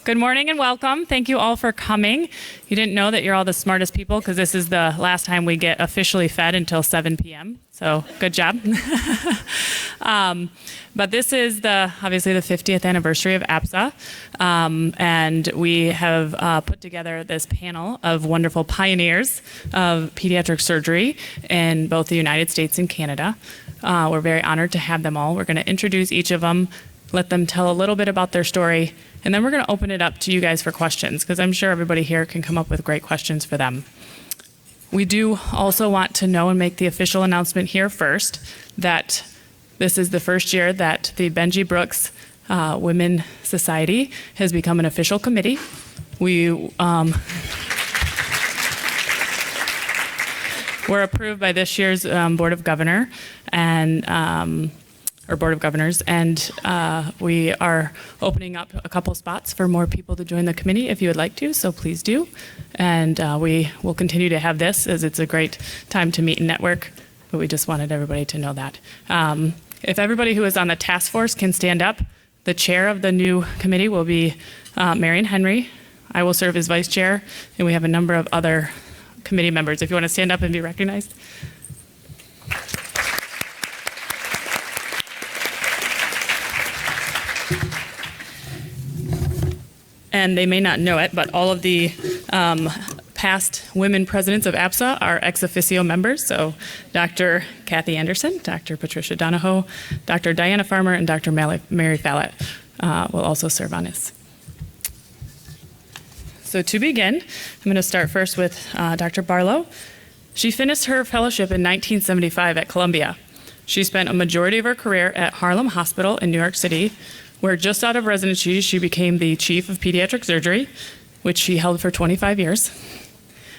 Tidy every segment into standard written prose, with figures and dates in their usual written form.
Good morning and welcome. Thank you all for coming. You didn't know that you're all the smartest people because this is the last time we get officially fed until 7 p.m. So good job. But this is obviously the 50th anniversary of APSA. And we have put together this panel of wonderful pioneers of pediatric surgery in both the United States and Canada. We're very honored to have them all. We're going to introduce each of them, let them tell a little bit about their story, and then we're going to open it up to you guys for questions, because I'm sure everybody here can come up with great questions for them. We do also want to know and make the official announcement here first that this is the first year that the Benjy Brooks Women Society has become an official committee. We were approved by this year's Board of Governors, and we are opening up a couple spots for more people to join the committee if you would like to, so please do. And we will continue to have this, as it's a great time to meet and network, but we just wanted everybody to know that. If everybody who is on the task force can stand up, the chair of the new committee will be Marion Henry. I will serve as vice chair, and we have a number of other committee members. If you want to stand up and be recognized. And they may not know it, but all of the past women presidents of APSA are ex officio members. So Dr. Kathy Anderson, Dr. Patricia Donahoe, Dr. Diana Farmer, and Dr. Mary Fallett will also serve on this. So to begin, I'm going to start first with Dr. Barlow. She finished her fellowship in 1975 at Columbia. She spent a majority of her career at Harlem Hospital in New York City, where just out of residency, she became the chief of pediatric surgery, which she held for 25 years.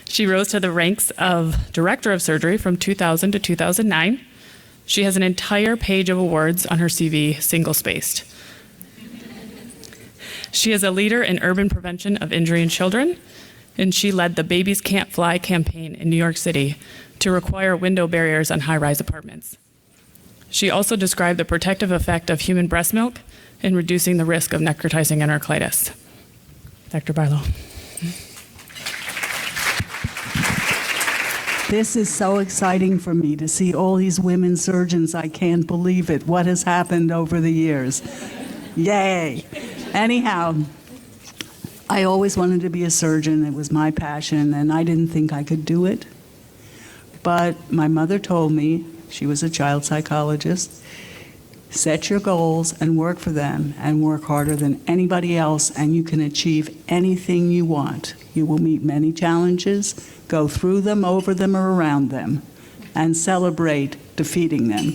She rose to the ranks of director of surgery from 2000 to 2009. She has an entire page of awards on her CV, single-spaced. She is a leader in urban prevention of injury in children, and she led the Babies Can't Fly campaign in New York City to require window barriers on high-rise apartments. She also described the protective effect of human breast milk in reducing the risk of necrotizing enterocolitis. Dr. Barlow. This is so exciting for me to see all these women surgeons. I can't believe it, what has happened over the years. Yay. Anyhow, I always wanted to be a surgeon. It was my passion, and I didn't think I could do it. But my mother told me, she was a child psychologist, set your goals and work for them, and work harder than anybody else, and you can achieve anything you want. You will meet many challenges, go through them, over them, or around them, and celebrate defeating them.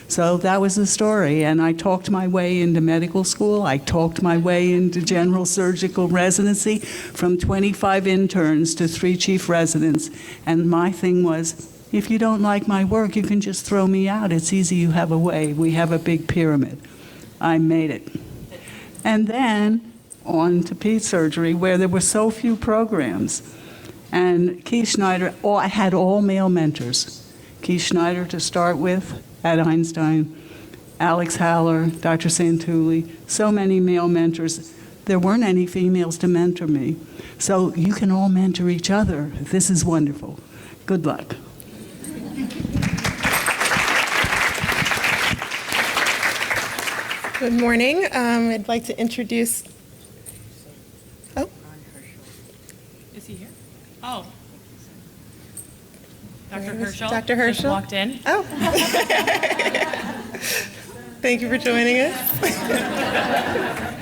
So that was the story, and I talked my way into medical school. I talked my way into general surgical residency, from 25 interns to 3 chief residents, and my thing was, if you don't like my work, you can just throw me out. It's easy, you have a way. We have a big pyramid. I made it. And then on to peds surgery, where there were so few programs. And Keith Schneider, I had all male mentors. Keith Schneider to start with at Einstein, Alex Haller, Dr. Santulli, so many male mentors. There weren't any females to mentor me. So you can all mentor each other. This is wonderful. Good luck. Good morning. I'd like to introduce. Oh. Is he here? Oh. Dr. Herschel. Dr. Herschel just walked in. Oh. Thank you for joining us.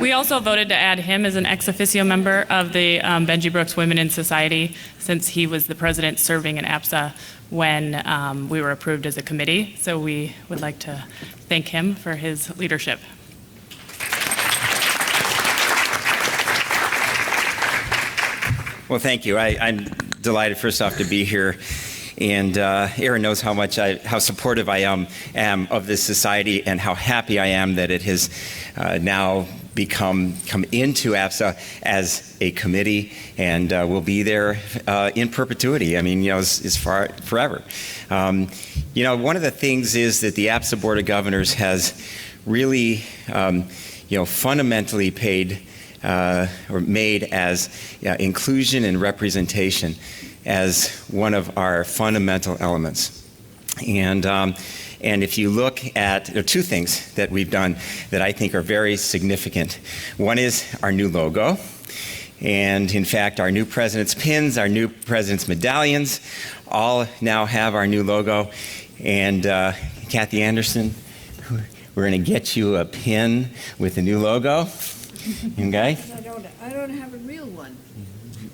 We also voted to add him as an ex officio member of the Benjy Brooks Women in Society, since he was the president serving in APSA when we were approved as a committee. So we would like to thank him for his leadership. Well, thank you. I'm delighted, first off, to be here. And Erin knows how supportive I am of this society, and how happy I am that it has now come into APSA as a committee, and will be there in perpetuity. I mean, is forever. One of the things is that the APSA Board of Governors has really, fundamentally paid or made as inclusion and representation as one of our fundamental elements. And if you look at, there are two things that we've done that I think are very significant. One is our new logo. And in fact, our new president's pins, our new president's medallions, all now have our new logo. And Kathy Anderson, we're going to get you a pin with the new logo. Okay? I don't have a real one.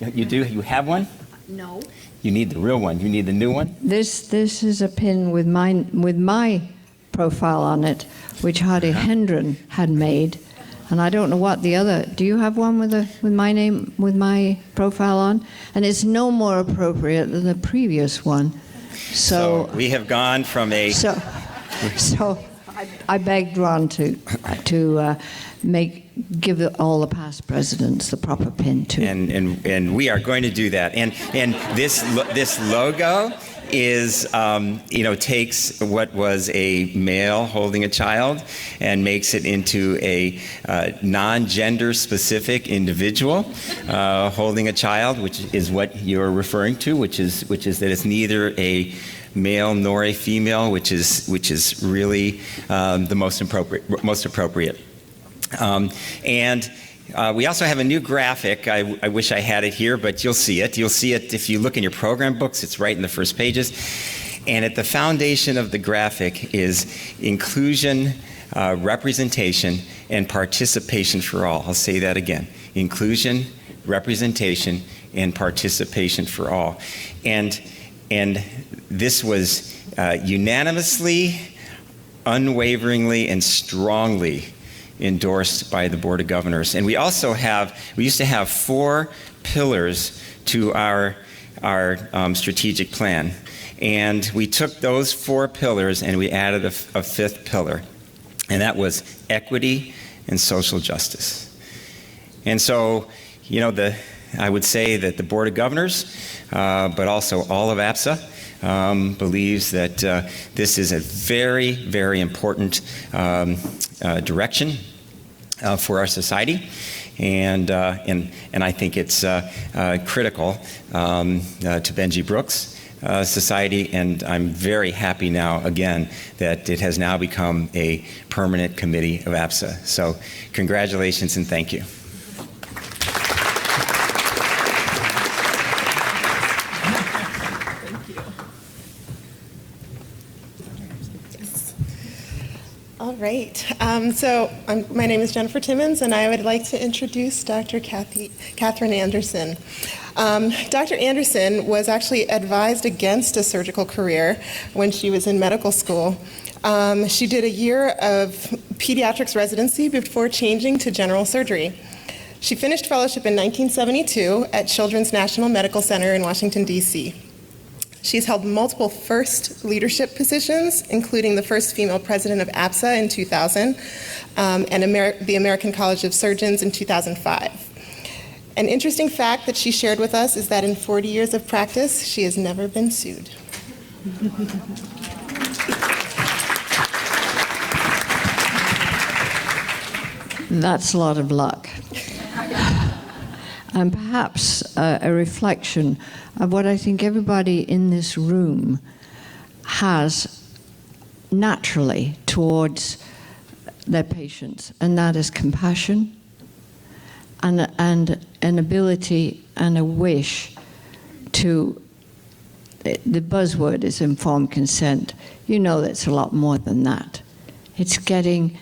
You do? You have one? No. You need the real one. You need the new one? This is a pin with my profile on it, which Hardy Hendren had made, and I don't know what the other. Do you have one with my name, with my profile on? And it's no more appropriate than the previous one. So we have gone from a. So I begged Ron to give all the past presidents the proper pin too. And we are going to do that. And this logo is takes what was a male holding a child and makes it into a non-gender specific individual holding a child, which is what you're referring to, which is that it's neither a male nor a female, which is really the most appropriate. We also have a new graphic. I wish I had it here, but you'll see it. You'll see it if you look in your program books. It's right in the first pages. And at the foundation of the graphic is inclusion, representation, and participation for all. I'll say that again. Inclusion, representation, and participation for all. And this was unanimously, unwaveringly, and strongly endorsed by the Board of Governors. And we used to have 4 pillars to our strategic plan. And we took those 4 pillars and we added a 5th pillar. And that was equity and social justice. And so, I would say that the Board of Governors, but also all of APSA, believes that this is a very, very important direction for our society, and I think it's critical to Benjy Brooks Society, and I'm very happy now again that it has now become a permanent committee of APSA. So congratulations and thank you. All right. My name is Jennifer Timmons, and I would like to introduce Dr. Catherine Anderson. Dr. Anderson was actually advised against a surgical career when she was in medical school. She did a year of pediatrics residency before changing to general surgery. She finished fellowship in 1972 at Children's National Medical Center in Washington, D.C. She's held multiple first leadership positions, including the first female president of APSA in 2000 and the American College of Surgeons in 2005. An interesting fact that she shared with us is that in 40 years of practice, she has never been sued. That's a lot of luck. And perhaps a reflection of what I think everybody in this room has naturally towards their patients, and that is compassion and an ability and a wish to, the buzzword is informed consent. You know that's a lot more than that. It's getting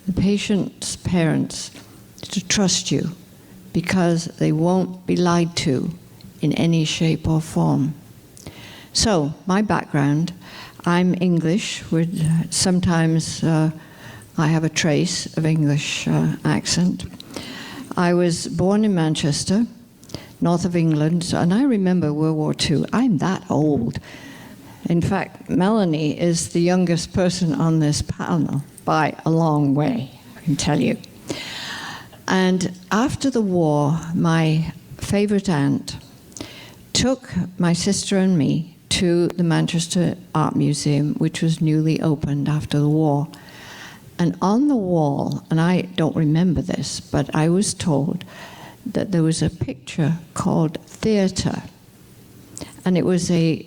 the patient's parents to trust you because they won't be lied to in any shape or form. So, my background, I'm English, with sometimes I have a trace of English accent. I was born in Manchester, north of England, and I remember World War II. I'm that old. In fact, Melanie is the youngest person on this panel by a long way, I can tell you. And after the war, my favorite aunt took my sister and me to the Manchester Art Museum, which was newly opened after the war. And on the wall, and I don't remember this, but I was told that there was a picture called Theatre. And it was a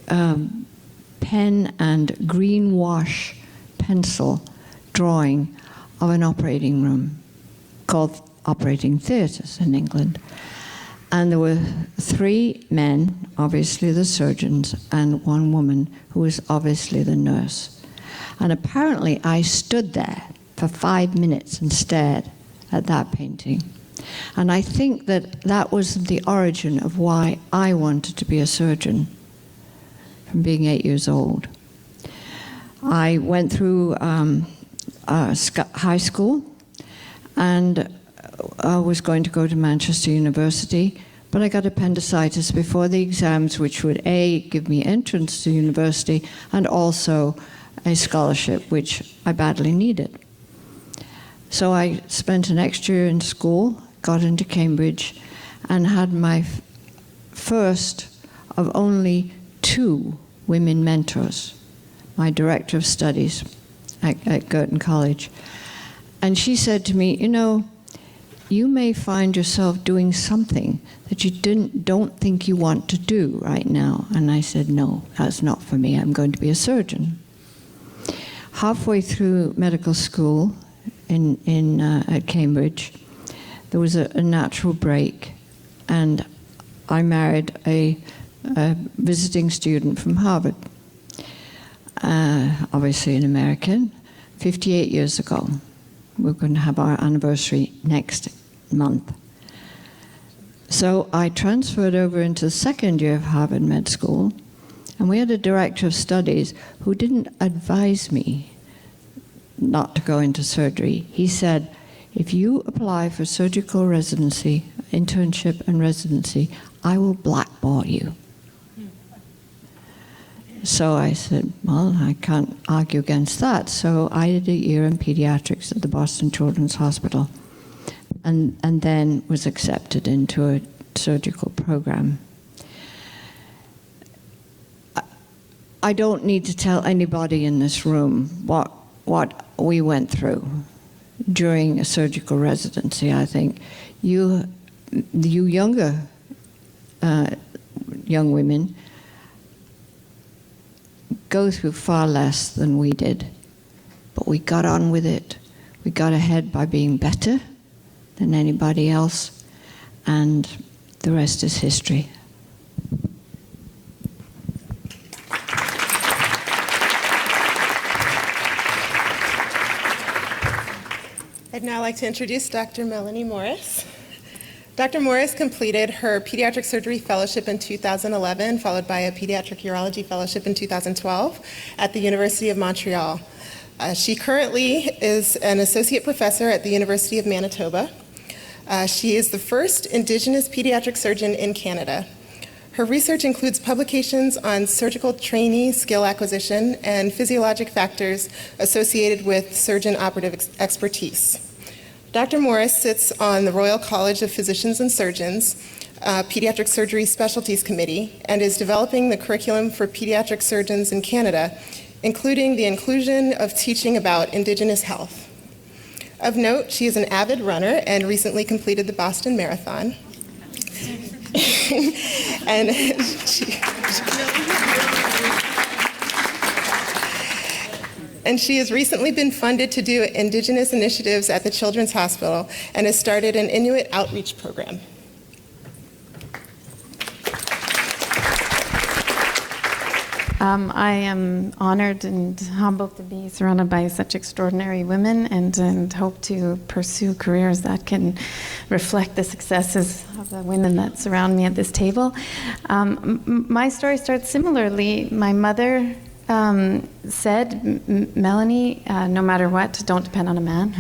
pen and green wash pencil drawing of an operating room called operating theatres in England. And there were 3 men, obviously the surgeons, and 1 woman who was obviously the nurse. And apparently I stood there for 5 minutes and stared at that painting. And I think that that was the origin of why I wanted to be a surgeon from being 8 years old. I went through high school, and I was going to go to Manchester University, but I got appendicitis before the exams, which would A, give me entrance to university, and also a scholarship, which I badly needed. So I spent an extra year in school, got into Cambridge, and had my first of only 2 women mentors, my director of studies at Girton College. And she said to me, you know, you may find yourself doing something that you don't think you want to do right now. And I said, no, that's not for me. I'm going to be a surgeon. Halfway through medical school at Cambridge, there was a natural break, and I married a visiting student from Harvard, obviously an American, 58 years ago. We're going to have our anniversary next month. So I transferred over into the second year of Harvard Med School, and we had a director of studies who didn't advise me not to go into surgery. He said, if you apply for surgical residency, internship and residency, I will blackball you. So I said, well, I can't argue against that. So I did a year in pediatrics at the Boston Children's Hospital, and then was accepted into a surgical program. I don't need to tell anybody in this room what we went through during a surgical residency. I think you younger young women go through far less than we did, but we got on with it. We got ahead by being better than anybody else, and the rest is history. I'd now like to introduce Dr. Melanie Morris. Dr. Morris completed her pediatric surgery fellowship in 2011, followed by a pediatric urology fellowship in 2012 at the University of Montreal. She currently is an associate professor at the University of Manitoba. She is the first Indigenous pediatric surgeon in Canada. Her research includes publications on surgical trainee skill acquisition and physiologic factors associated with surgeon operative expertise. Dr. Morris sits on the Royal College of Physicians and Surgeons Pediatric Surgery Specialties Committee and is developing the curriculum for pediatric surgeons in Canada, including the inclusion of teaching about Indigenous health. Of note, she is an avid runner and recently completed the Boston Marathon. And she has recently been funded to do Indigenous initiatives at the Children's Hospital and has started an Inuit outreach program. I am honored and humbled to be surrounded by such extraordinary women and hope to pursue careers that can reflect the successes of the women that surround me at this table. My story starts similarly. My mother said, Melanie, no matter what, don't depend on a man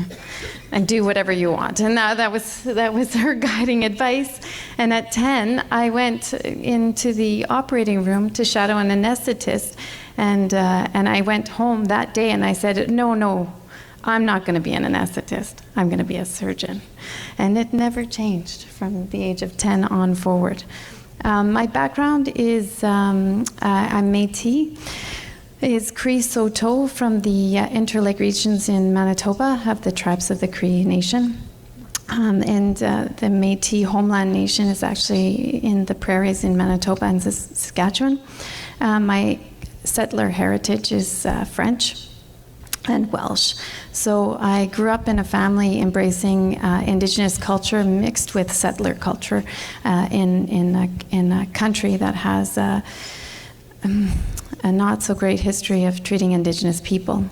and do whatever you want. And that was her guiding advice. And at 10, I went into the operating room to shadow an anesthetist, and I went home that day and I said, no, I'm not going to be an anesthetist. I'm going to be a surgeon. And it never changed from the age of 10 on forward. My background is I'm Métis. is Cree Saulteaux from the Interlake regions in Manitoba of the tribes of the Cree Nation. And the Métis homeland nation is actually in the prairies in Manitoba and Saskatchewan. My settler heritage is French and Welsh. So I grew up in a family embracing Indigenous culture mixed with settler culture in a country that has a not so great history of treating Indigenous people.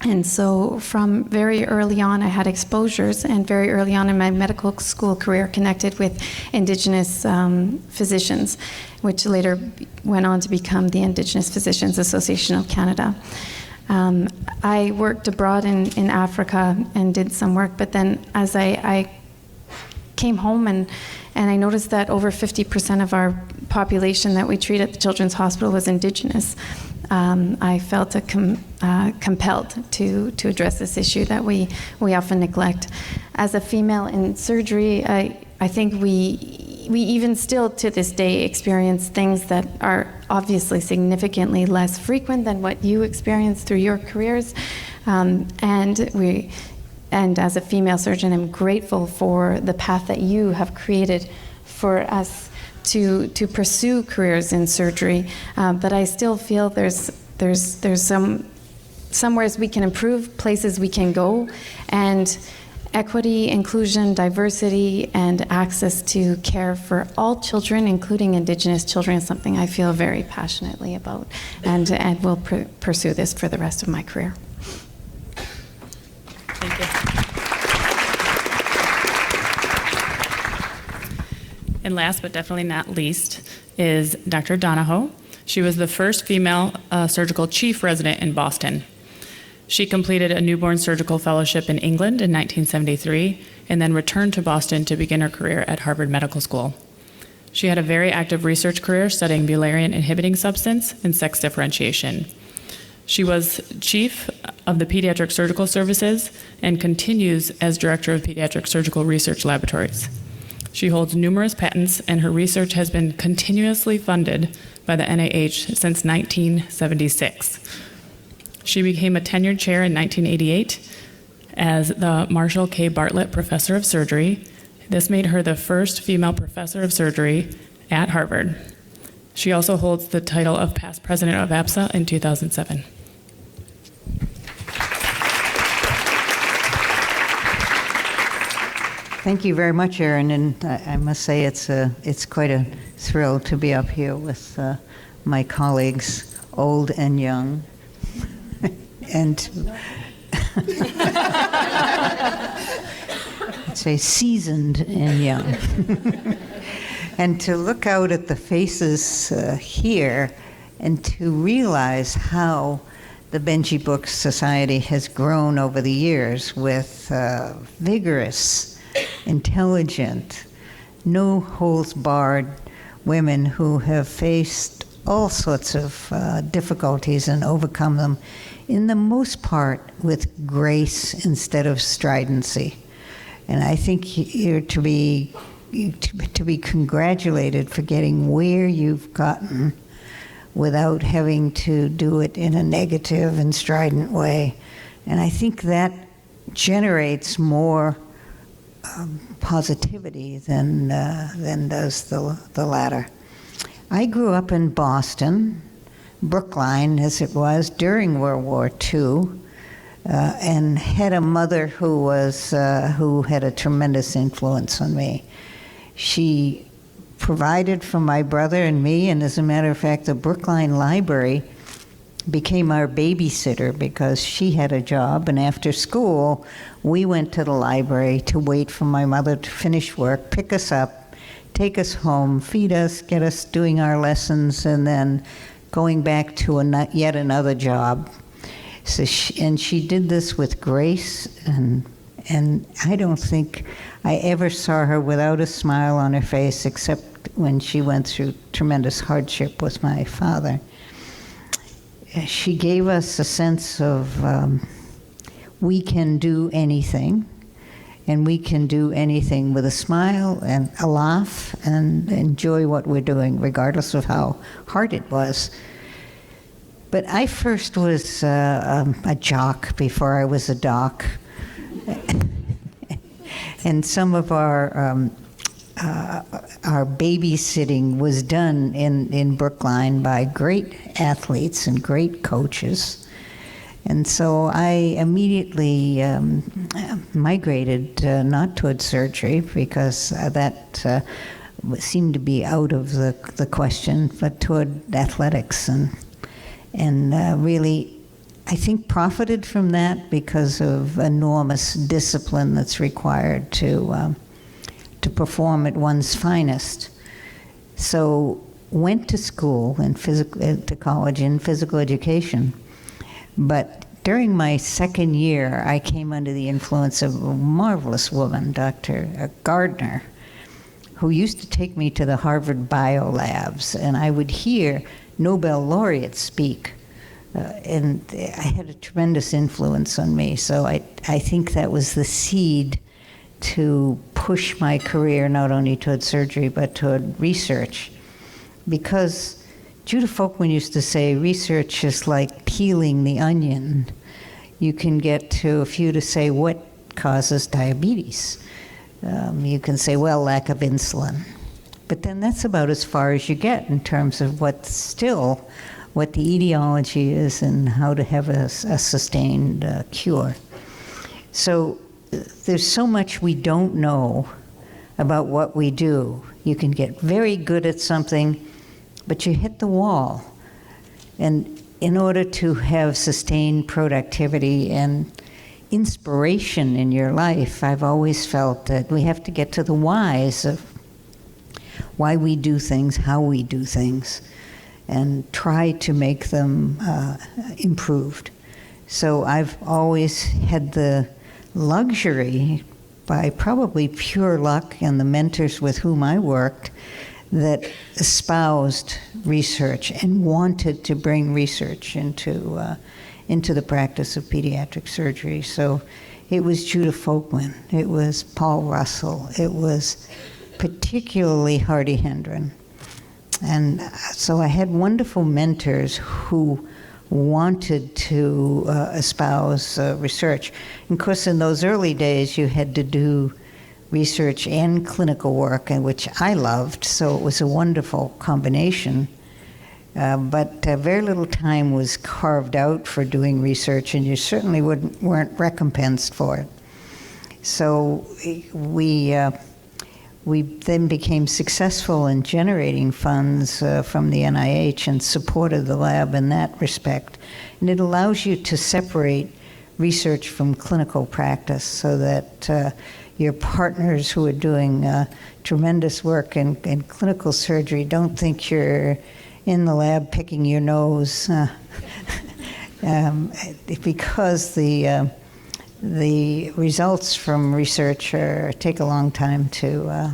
And so from very early on, I had exposures, and very early on in my medical school career connected with Indigenous physicians, which later went on to become the Indigenous Physicians Association of Canada. I worked abroad in Africa and did some work, but then as I came home and I noticed that over 50% of our population that we treat at the Children's Hospital was Indigenous, I felt compelled to address this issue that we often neglect. As a female in surgery, I think we even still to this day experience things that are obviously significantly less frequent than what you experienced through your careers. And as a female surgeon, I'm grateful for the path that you have created for us to pursue careers in surgery. But I still feel there's somewhere we can improve, places we can go, and equity, inclusion, diversity, and access to care for all children, including Indigenous children, is something I feel very passionately about, and will pursue this for the rest of my career. Thank you. And last but definitely not least is Dr. Donahoe. She was the first female surgical chief resident in Boston. She completed a newborn surgical fellowship in England in 1973 and then returned to Boston to begin her career at Harvard Medical School. She had a very active research career studying Mullerian inhibiting substance and sex differentiation. She was chief of the Pediatric Surgical Services and continues as director of Pediatric Surgical Research Laboratories. She holds numerous patents, and her research has been continuously funded by the NIH since 1976. She became a tenured chair in 1988 as the Marshall K. Bartlett Professor of Surgery. This made her the first female professor of surgery at Harvard. She also holds the title of past president of APSA in 2007. Thank you very much, Erin, and I must say it's quite a thrill to be up here with my colleagues, old and young, and I'd say seasoned and young. And to look out at the faces here and to realize how the Benjy Brooks Society has grown over the years with vigorous, intelligent, no holds barred women who have faced all sorts of difficulties and overcome them, in the most part with grace instead of stridency. And I think you're to be congratulated for getting where you've gotten without having to do it in a negative and strident way. And I think that generates more positivity than does the latter. I grew up in Boston, Brookline as it was, during World War II, and had a mother who had a tremendous influence on me. She provided for my brother and me, and as a matter of fact, the Brookline Library became our babysitter because she had a job, and after school, we went to the library to wait for my mother to finish work, pick us up, take us home, feed us, get us doing our lessons, and then going back to yet another job. So she did this with grace, and I don't think I ever saw her without a smile on her face, except when she went through tremendous hardship with my father. She gave us a sense of we can do anything, and we can do anything with a smile and a laugh and enjoy what we're doing, regardless of how hard it was. But I first was a jock before I was a doc. And some of our babysitting was done in Brookline by great athletes and great coaches. And so I immediately migrated not toward surgery because that seemed to be out of the question, but toward athletics and really, I think, profited from that because of enormous discipline that's required to perform at one's finest. So went to school to college in physical education, but during my second year, I came under the influence of a marvelous woman, Dr. Gardner, who used to take me to the Harvard bio labs, and I would hear Nobel laureates speak. And I had a tremendous influence on me, so I think that was the seed to push my career not only toward surgery but toward research. Because Judah Folkman used to say research is like peeling the onion. You can get to a few to say what causes diabetes. You can say, well, lack of insulin. But then that's about as far as you get in terms of what the etiology is and how to have a sustained cure. So there's so much we don't know about what we do. You can get very good at something, but you hit the wall. And in order to have sustained productivity and inspiration in your life, I've always felt that we have to get to the whys of why we do things, how we do things, and try to make them improved. So I've always had the luxury, by probably pure luck and the mentors with whom I worked, that espoused research and wanted to bring research into the practice of pediatric surgery. So it was Judah Folkman, it was Paul Russell, it was particularly Hardy Hendren. And so I had wonderful mentors who wanted to espouse research. And of course, in those early days, you had to do research and clinical work, and which I loved, so it was a wonderful combination. But very little time was carved out for doing research, and you certainly weren't recompensed for it. So we then became successful in generating funds from the NIH and supported the lab in that respect. And it allows you to separate research from clinical practice so that your partners who are doing tremendous work in clinical surgery don't think you're in the lab picking your nose because the results from research take a long time to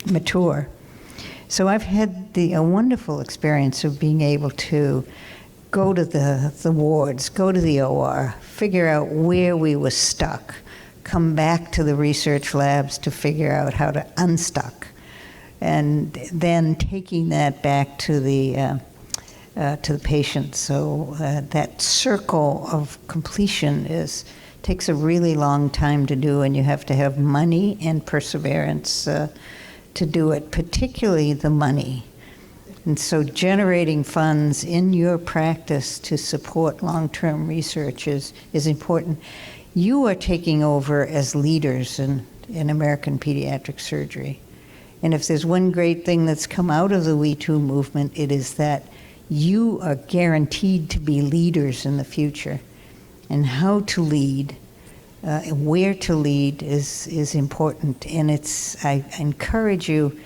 mature. So I've had a wonderful experience of being able to go to the wards, go to the OR, figure out where we were stuck, come back to the research labs to figure out how to unstuck, and then taking that back to the patient. So that circle of completion takes a really long time to do, and you have to have money and perseverance to do it, particularly the money. And so generating funds in your practice to support long-term research is important. You are taking over as leaders in American pediatric surgery. And if there's one great thing that's come out of the We Too movement, it is that you are guaranteed to be leaders in the future. And how to lead, where to lead is important. And I encourage you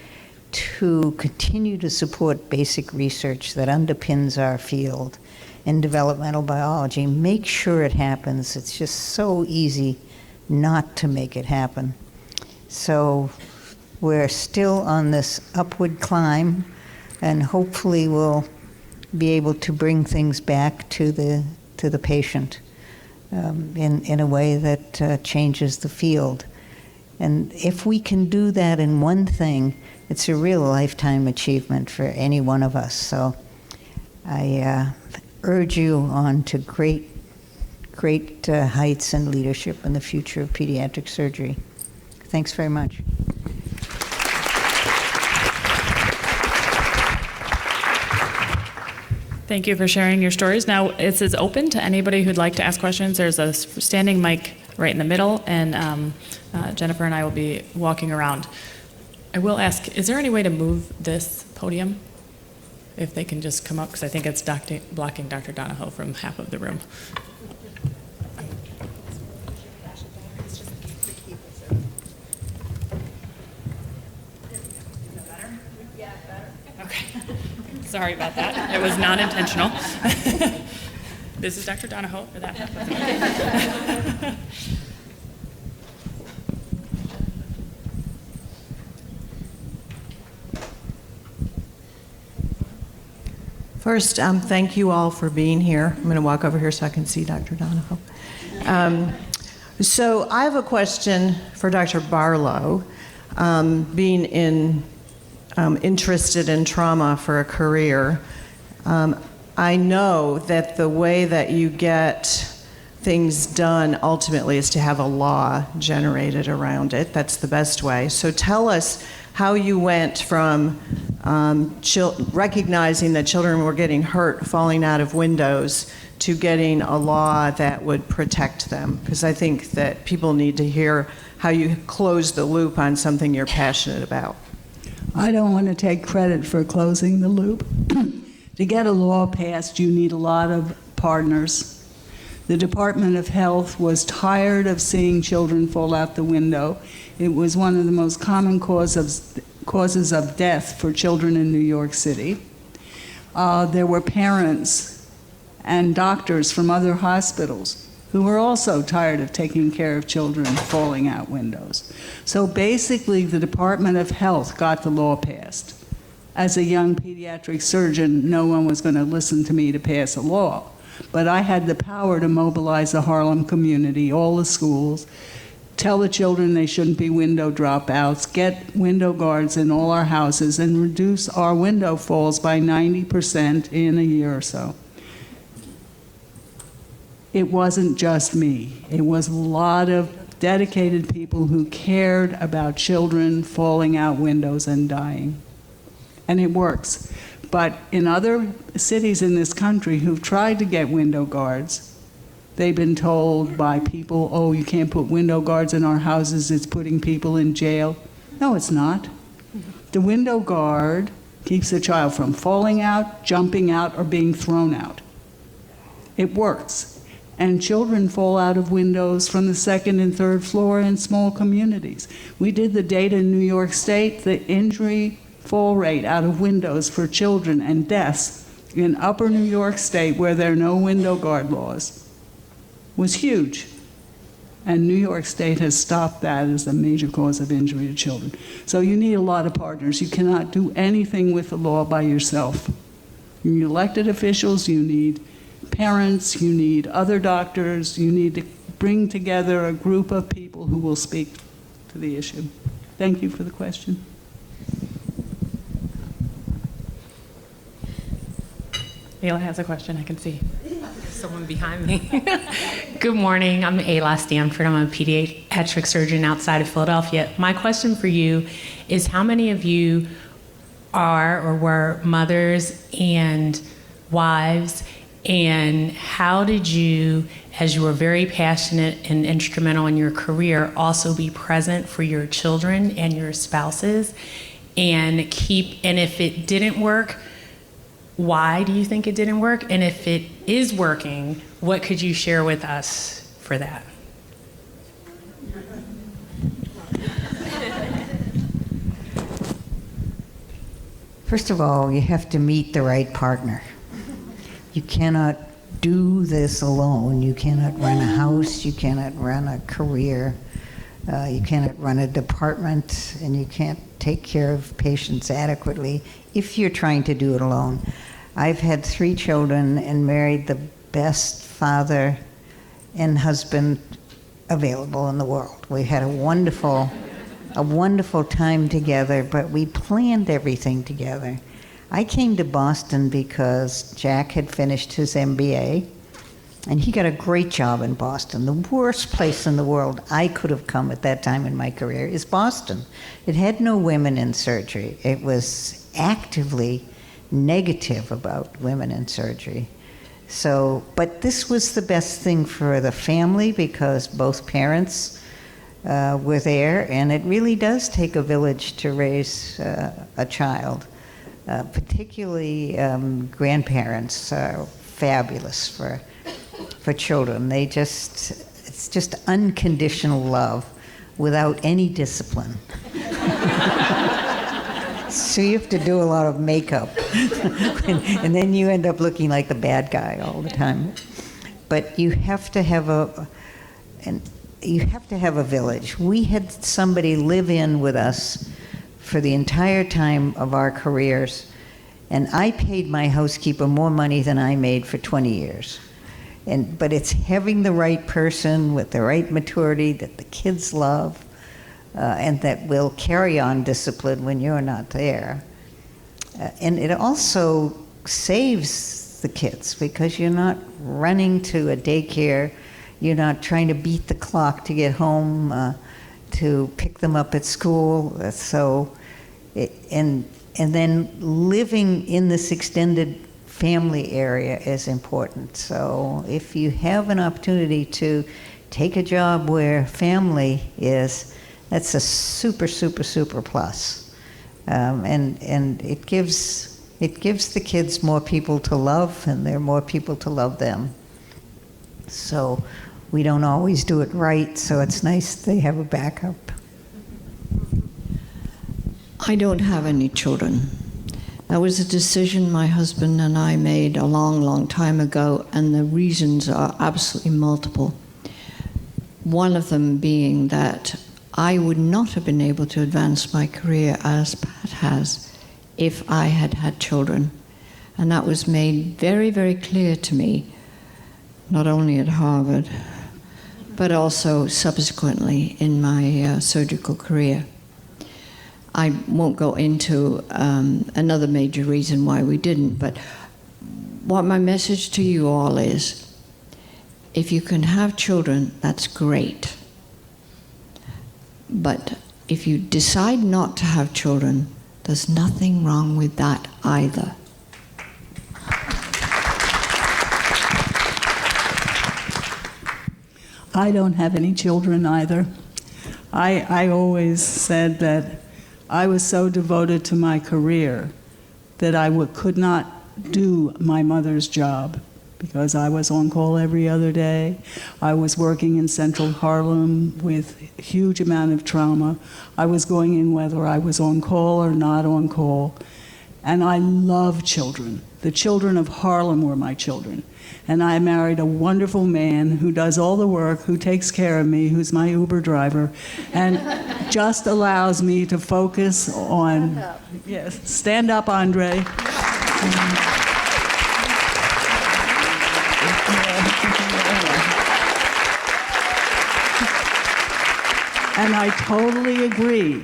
to continue to support basic research that underpins our field in developmental biology. Make sure it happens. It's just so easy not to make it happen. So we're still on this upward climb, and hopefully we'll be able to bring things back to the patient in a way that changes the field. And if we can do that in one thing, it's a real lifetime achievement for any one of us. So I urge you on to great heights and leadership in the future of pediatric surgery. Thanks very much. Thank you for sharing your stories. Now, this is open to anybody who'd like to ask questions. There's a standing mic right in the middle, and Jennifer and I will be walking around. I will ask, is there any way to move this podium? If they can just come up, because I think it's blocking Dr. Donahoe from half of the room. Okay. Sorry about that. It was not intentional. This is Dr. Donahoe for that. First, thank you all for being here. I'm going to walk over here so I can see Dr. Donahoe. So I have a question for Dr. Barlow. Being interested in trauma for a career, I know that the way that you get things done ultimately is to have a law generated around it. That's the best way. So tell us how you went from recognizing that children were getting hurt falling out of windows to getting a law that would protect them. Because I think that people need to hear how you close the loop on something you're passionate about. I don't want to take credit for closing the loop. To get a law passed, you need a lot of partners. The Department of Health was tired of seeing children fall out the window. It was one of the most common causes of death for children in New York City. There were parents and doctors from other hospitals who were also tired of taking care of children falling out windows. So basically, the Department of Health got the law passed. As a young pediatric surgeon, no one was going to listen to me to pass a law. But I had the power to mobilize the Harlem community, all the schools, tell the children they shouldn't be window dropouts, get window guards in all our houses, and reduce our window falls by 90% in a year or so. It wasn't just me. It was a lot of dedicated people who cared about children falling out windows and dying. And it works. But in other cities in this country who've tried to get window guards, they've been told by people, oh, you can't put window guards in our houses, it's putting people in jail. No, it's not. The window guard keeps the child from falling out, jumping out, or being thrown out. It works. And children fall out of windows from the second and third floor in small communities. We did the data in New York State, the injury fall rate out of windows for children and deaths in upper New York State, where there are no window guard laws, was huge. And New York State has stopped that as a major cause of injury to children. So you need a lot of partners. You cannot do anything with the law by yourself. You need elected officials, you need parents, you need other doctors, you need to bring together a group of people who will speak to the issue. Thank you for the question. Ayla has a question, I can see. Someone behind me. Good morning, I'm Ayla Stanford. I'm a pediatric surgeon outside of Philadelphia. My question for you is, how many of you are or were mothers and wives, and how did you, as you were very passionate and instrumental in your career, also be present for your children and your spouses, and if it didn't work, why do you think it didn't work? And if it is working, what could you share with us for that? First of all, you have to meet the right partner. You cannot do this alone. You cannot run a house, you cannot run a career, you cannot run a department, and you can't take care of patients adequately if you're trying to do it alone. I've had 3 children and married the best father and husband available in the world. We had a wonderful time together, but we planned everything together. I came to Boston because Jack had finished his MBA, and he got a great job in Boston. The worst place in the world I could have come at that time in my career is Boston. It had no women in surgery. It was actively negative about women in surgery. So, but this was the best thing for the family because both parents were there, and it really does take a village to raise a child. Particularly grandparents are fabulous for children. It's just unconditional love without any discipline. So you have to do a lot of makeup, and then you end up looking like the bad guy all the time. But you have to have a village. We had somebody live in with us for the entire time of our careers, and I paid my housekeeper more money than I made for 20 years. But it's having the right person with the right maturity that the kids love, and that will carry on discipline when you're not there. And it also saves the kids because you're not running to a daycare, you're not trying to beat the clock to get home to pick them up at school. And then living in this extended family area is important. So if you have an opportunity to take a job where family is, that's a super, super, super plus. And it gives the kids more people to love, and there are more people to love them. So we don't always do it right, so it's nice they have a backup. I don't have any children. That was a decision my husband and I made a long, long time ago, and the reasons are absolutely multiple. One of them being that I would not have been able to advance my career as Pat has if I had had children. And that was made very, very clear to me, not only at Harvard, but also subsequently in my surgical career. I won't go into another major reason why we didn't, but what my message to you all is, if you can have children, that's great. But if you decide not to have children, there's nothing wrong with that either. I don't have any children either. I always said that I was so devoted to my career that I could not do my mother's job because I was on call every other day. I was working in central Harlem with a huge amount of trauma. I was going in whether I was on call or not on call. And I love children. The children of Harlem were my children. And I married a wonderful man who does all the work, who takes care of me, who's my Uber driver, and just allows me to focus on... Stand up. Yes, stand up, Andre. And I totally agree.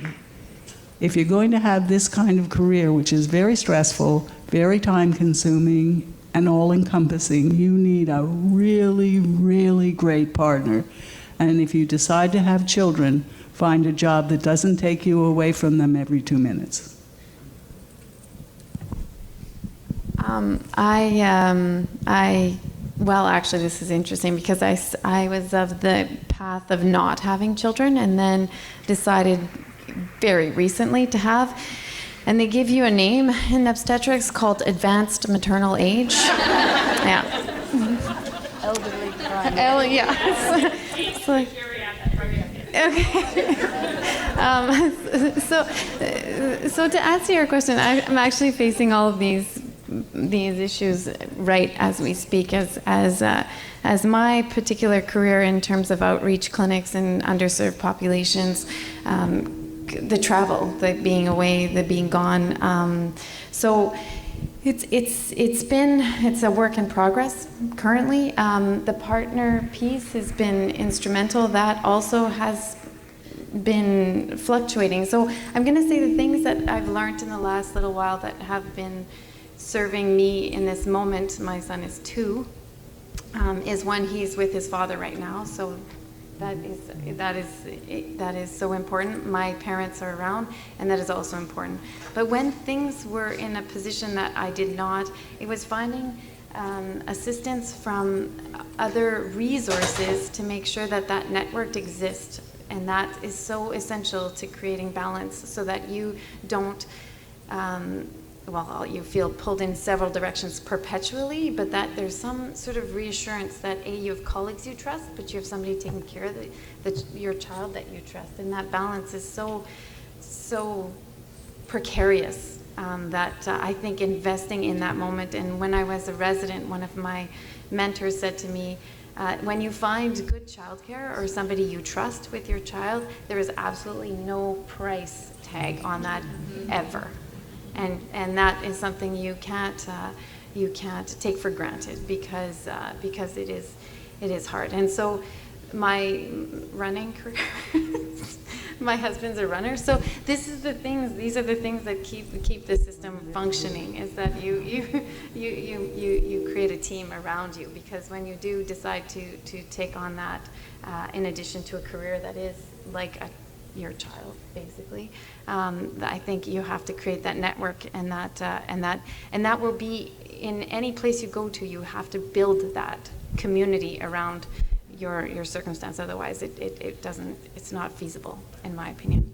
If you're going to have this kind of career, which is very stressful, very time-consuming, and all-encompassing, you need a really, really great partner. And if you decide to have children, find a job that doesn't take you away from them every 2 minutes. Well, actually, this is interesting because I was of the path of not having children and then decided very recently to have. And they give you a name in obstetrics called advanced maternal age. Yeah. Elderly primary. Yeah. It's like, okay. So to answer your question, I'm actually facing all of these issues right as we speak, as my particular career in terms of outreach clinics and underserved populations, the travel, the being away, the being gone. So it's a work in progress currently. The partner piece has been instrumental. That also has been fluctuating. So I'm going to say the things that I've learned in the last little while that have been serving me in this moment. My son is 2, is when he's with his father right now. So that is so important. My parents are around, and that is also important. But when things were in a position that I did not, it was finding assistance from other resources to make sure that that network exists. And that is so essential to creating balance, so that you don't, you feel pulled in several directions perpetually, but that there's some sort of reassurance that you have colleagues you trust, but you have somebody taking care of your child that you trust. And that balance is so precarious. That I think investing in that moment, and when I was a resident, one of my mentors said to me, when you find good childcare or somebody you trust with your child, there is absolutely no price tag on that ever. And that is something you can't take for granted, because it is hard. And so my running career, my husband's a runner, so these are the things that keep the system functioning, is that you create a team around you, because when you do decide to take on that, in addition to a career that is like your child, basically, I think you have to create that network, and that will be in any place you go to. You have to build that community around your circumstance. Otherwise, it's not feasible, in my opinion.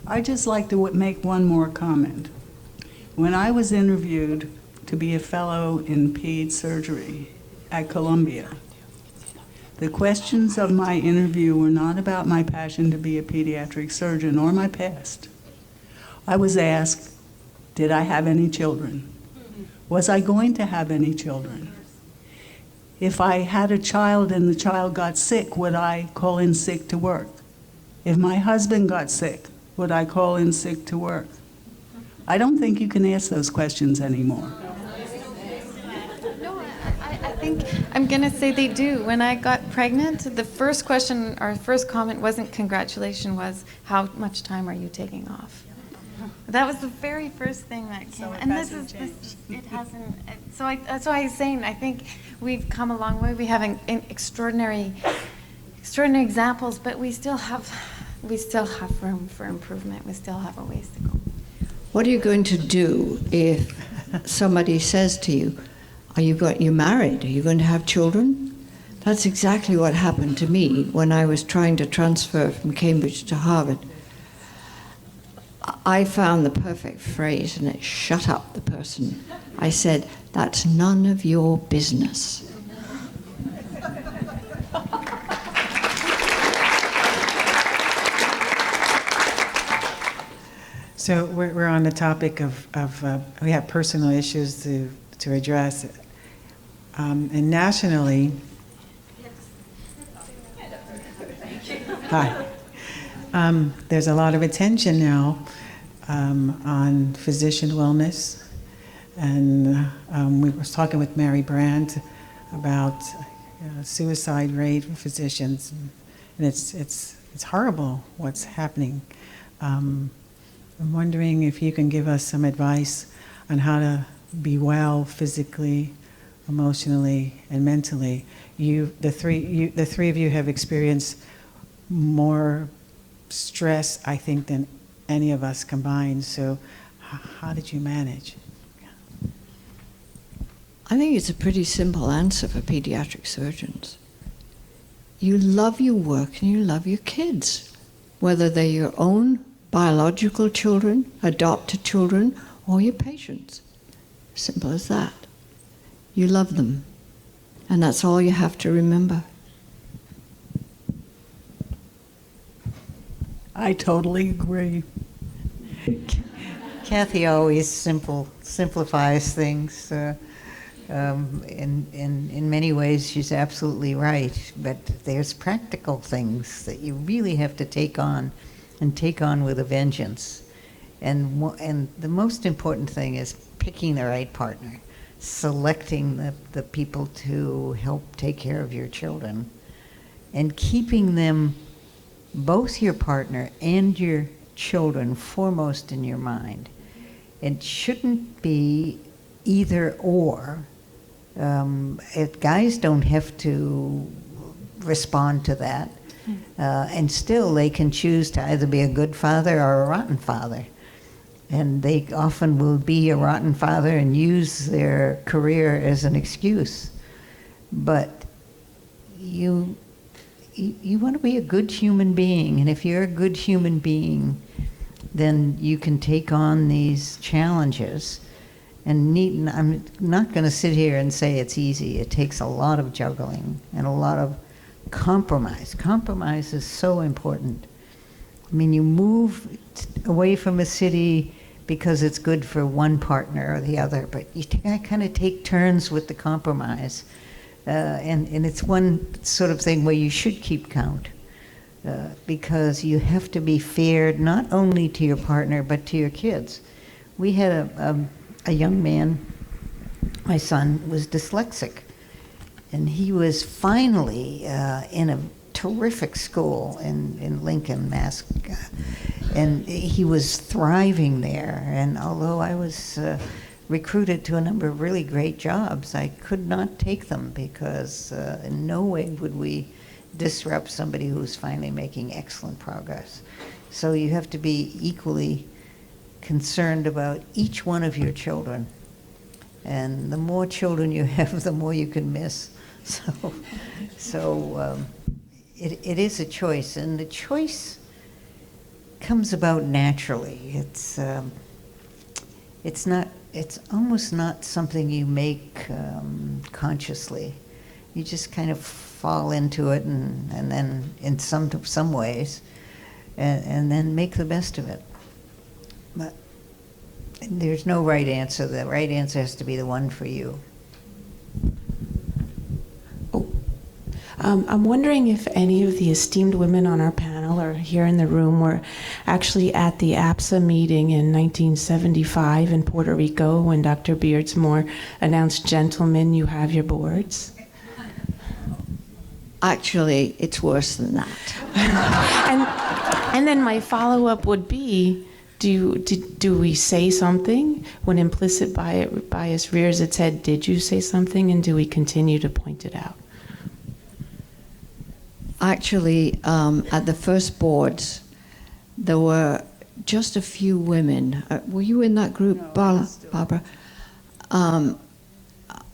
I'd just like to make one more comment. When I was interviewed to be a fellow in ped surgery at Columbia, the questions of my interview were not about my passion to be a pediatric surgeon or my past. I was asked, did I have any children? Was I going to have any children? If I had a child and the child got sick, would I call in sick to work? If my husband got sick, would I call in sick to work? I don't think you can ask those questions anymore. I think I'm going to say they do. When I got pregnant, the first question or first comment wasn't congratulations, was how much time are you taking off? That was the very first thing that came. And it hasn't. So that's why I was saying, I think we've come a long way. We have extraordinary examples, but we still have room for improvement. We still have a ways to go. What are you going to do if somebody says to you, you're married, are you going to have children? That's exactly what happened to me when I was trying to transfer from Cambridge to Harvard. I found the perfect phrase, and it shut up the person. I said, that's none of your business. So we're on the topic of we have personal issues to address. And nationally, hi. There's a lot of attention now on physician wellness, and we were talking with Mary Brandt about suicide rate for physicians, and it's horrible what's happening. I'm wondering if you can give us some advice on how to be well physically, emotionally, and mentally. The three of you have experienced more stress, I think, than any of us combined. So how did you manage? I think it's a pretty simple answer for pediatric surgeons. You love your work and you love your kids, whether they're your own biological children, adopted children, or your patients. Simple as that. You love them, and that's all you have to remember. I totally agree. Kathy always simplifies things. In many ways, she's absolutely right. But there's practical things that you really have to take on, and take on with a vengeance. And the most important thing is picking the right partner. selecting the people to help take care of your children and keeping them, both your partner and your children, foremost in your mind. It shouldn't be either or. If guys don't have to respond to that, and still they can choose to either be a good father or a rotten father. And they often will be a rotten father and use their career as an excuse. But you want to be a good human being, and if you're a good human being, then you can take on these challenges. And I'm not going to sit here and say it's easy. It takes a lot of juggling and a lot of compromise. Compromise is so important. I mean, you move away from a city because it's good for one partner or the other, but you kind of take turns with the compromise. And it's one sort of thing where you should keep count, because you have to be fair not only to your partner but to your kids. We had a young man, my son was dyslexic, and he was finally in a terrific school in Lincoln, Mass. And he was thriving there. And although I was recruited to a number of really great jobs, I could not take them because in no way would we disrupt somebody who was finally making excellent progress. So you have to be equally concerned about each one of your children. And the more children you have, the more you can miss. So it is a choice, and the choice comes about naturally. It's almost not something you make consciously. You just kind of fall into it, and then in some ways, and then make the best of it. But there's no right answer. The right answer has to be the one for you. I'm wondering if any of the esteemed women on our panel or here in the room were actually at the APSA meeting in 1975 in Puerto Rico when Dr. Beardsmore announced, "Gentlemen, you have your boards." Actually, it's worse than that. And then my follow-up would be, do we say something? When implicit bias rears its head, did you say something, and do we continue to point it out? Actually, at the first boards, there were just a few women. Were you in that group, no, Barbara?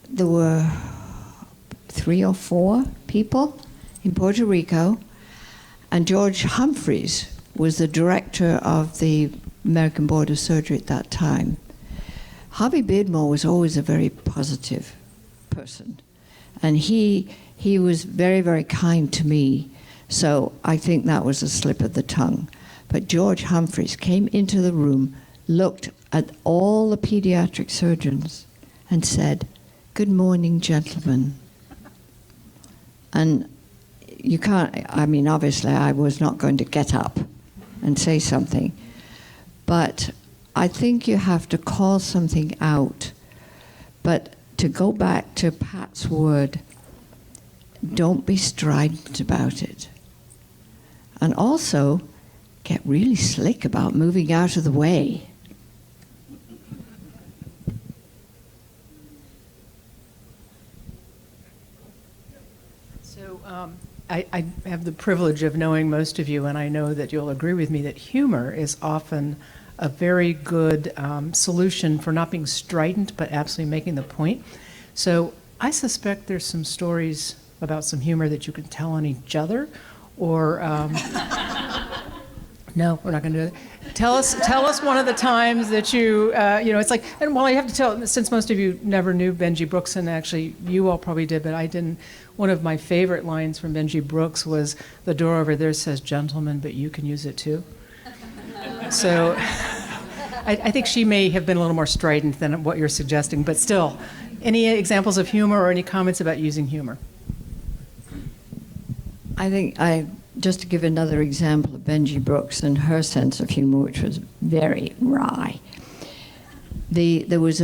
There were 3 or 4 people in Puerto Rico, and George Humphreys was the director of the American Board of Surgery at that time. Harvey Beardmore was always a very positive person, and he was very, very kind to me, so I think that was a slip of the tongue. But George Humphreys came into the room, looked at all the pediatric surgeons, and said, "Good morning, gentlemen." And you can't, I mean, obviously I was not going to get up and say something, but I think you have to call something out. But to go back to Pat's word, don't be strident about it. And also, get really slick about moving out of the way. So I have the privilege of knowing most of you, and I know that you'll agree with me that humor is often a very good solution for not being strident, but absolutely making the point. So I suspect there's some stories about some humor that you can tell on each other, or no, we're not going to do that. Tell us one of the times that you it's like, and well, I have to tell, since most of you never knew Benjy Brooks, and actually you all probably did, but I didn't. One of my favorite lines from Benjy Brooks was, "The door over there says gentlemen, but you can use it too." So I think she may have been a little more strident than what you're suggesting, but still, any examples of humor or any comments about using humor? I think just to give another example of Benjy Brooks and her sense of humor, which was very wry. There was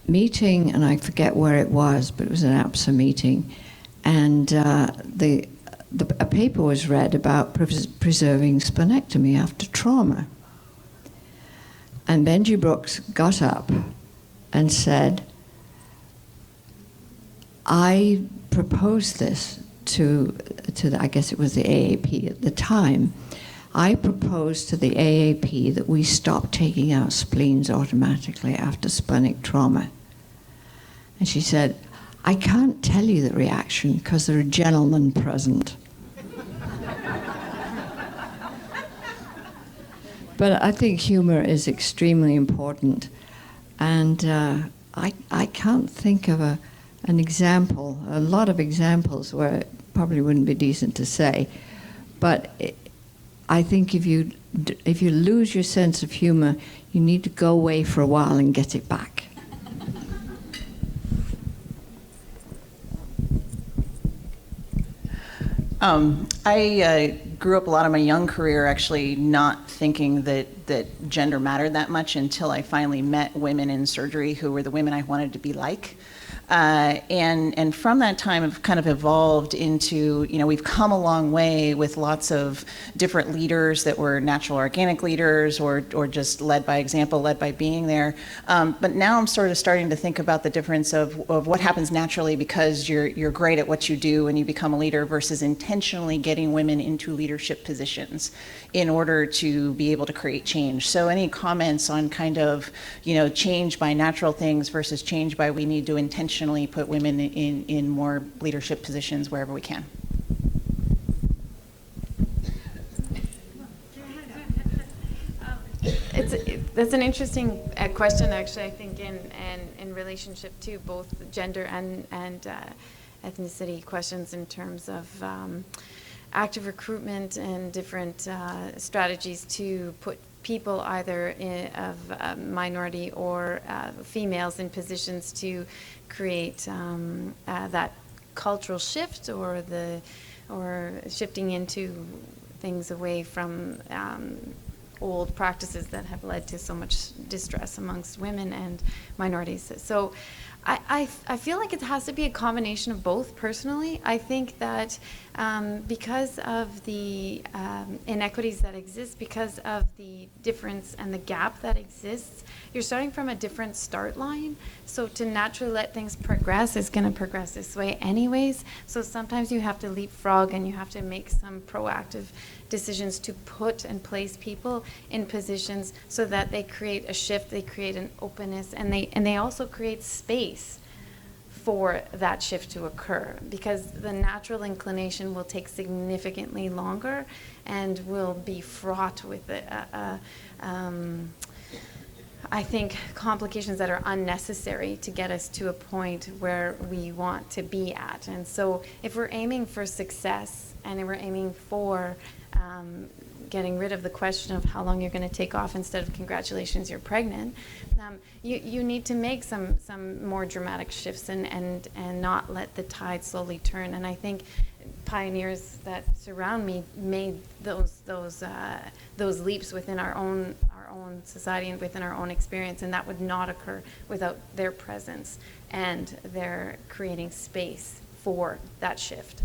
meeting, and I forget where it was, but it was an APSA meeting, and a paper was read about preserving splenectomy after trauma. And Benjy Brooks got up and said, I proposed this to I guess it was the AAP at the time. I proposed to the AAP that we stop taking out spleens automatically after splenic trauma. And she said, I can't tell you the reaction because there are gentlemen present. But I think humor is extremely important. And I can't think of an example, a lot of examples where it probably wouldn't be decent to say. But I think if you lose your sense of humor, you need to go away for a while and get it back. I grew up a lot of my young career actually not thinking that gender mattered that much until I finally met women in surgery who were the women I wanted to be like. And from that time, I've kind of evolved into, we've come a long way with lots of different leaders that were natural organic leaders or just led by example, led by being there. But now I'm sort of starting to think about the difference of what happens naturally because you're great at what you do and you become a leader versus intentionally getting women into leadership positions in order to be able to create change. So any comments on kind of, change by natural things versus change by we need to intentionally put women in more leadership positions wherever we can. That's an interesting question, actually, I think, in relationship to both gender and ethnicity questions in terms of active recruitment and different strategies to put people either of minority or females in positions to create that cultural shift or shifting into things away from old practices that have led to so much distress amongst women and minorities. So I feel like it has to be a combination of both, personally. I think that because of the inequities that exist, because of the difference and the gap that exists, you're starting from a different start line. So to naturally let things progress is going to progress this way anyways. So sometimes you have to leapfrog and you have to make some proactive decisions to put and place people in positions so that they create a shift, they create an openness, and they also create space for that shift to occur, because the natural inclination will take significantly longer and will be fraught with I think complications that are unnecessary to get us to a point where we want to be at. And so if we're aiming for success and we're aiming for getting rid of the question of how long you're going to take off instead of congratulations, you're pregnant, you need to make some more dramatic shifts and not let the tide slowly turn. And I think pioneers that surround me made those leaps within our own society and within our own experience, and that would not occur without their presence and their creating space for that shift.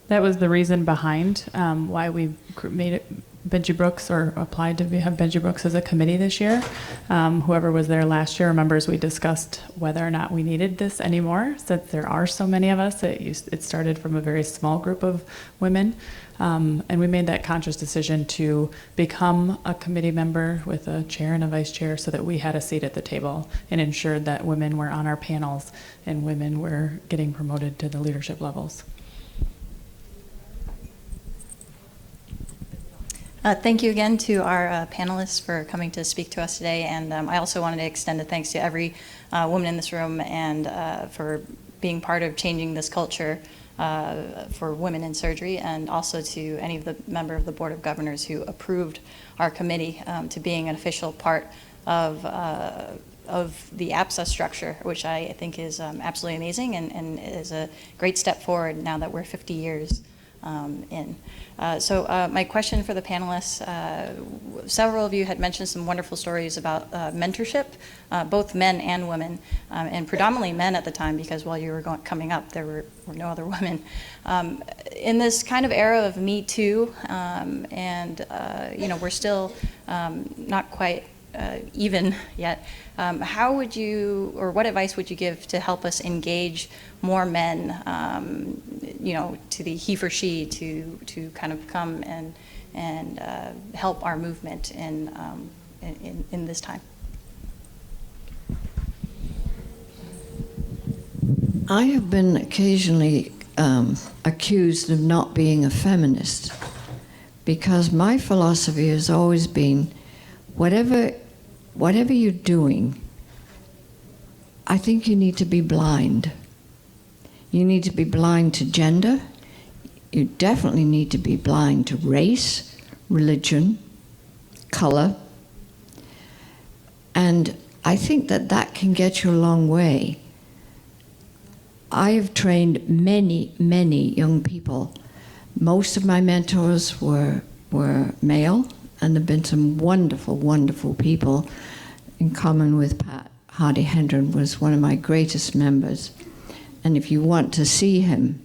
That was the reason behind why we made it Benjy Brooks, or applied to have Benjy Brooks as a committee this year. Whoever was there last year remembers we discussed whether or not we needed this anymore, since there are so many of us. It started from a very small group of women, and we made that conscious decision to become a committee member with a chair and a vice chair so that we had a seat at the table and ensured that women were on our panels and women were getting promoted to the leadership levels. Thank you again to our panelists for coming to speak to us today, and I also wanted to extend a thanks to every woman in this room and for being part of changing this culture for women in surgery, and also to any of the member of the Board of Governors who approved our committee to being an official part of the APSA structure, which I think is absolutely amazing and is a great step forward now that we're 50 years in. So my question for the panelists, several of you had mentioned some wonderful stories about mentorship, both men and women, and predominantly men at the time, because while you were coming up, there were no other women. In this kind of era of Me Too, and we're still not quite even yet, how would you, or what advice would you give to help us engage more men, to the he for she to kind of come and help our movement in this time? I have been occasionally accused of not being a feminist, because my philosophy has always been, whatever you're doing, I think you need to be blind. You need to be blind to gender. You definitely need to be blind to race, religion, color. And I think that can get you a long way. I have trained many, many young people. Most of my mentors were male, and there have been some wonderful, wonderful people, in common with Pat Hardy-Hendren was one of my greatest members. And if you want to see him,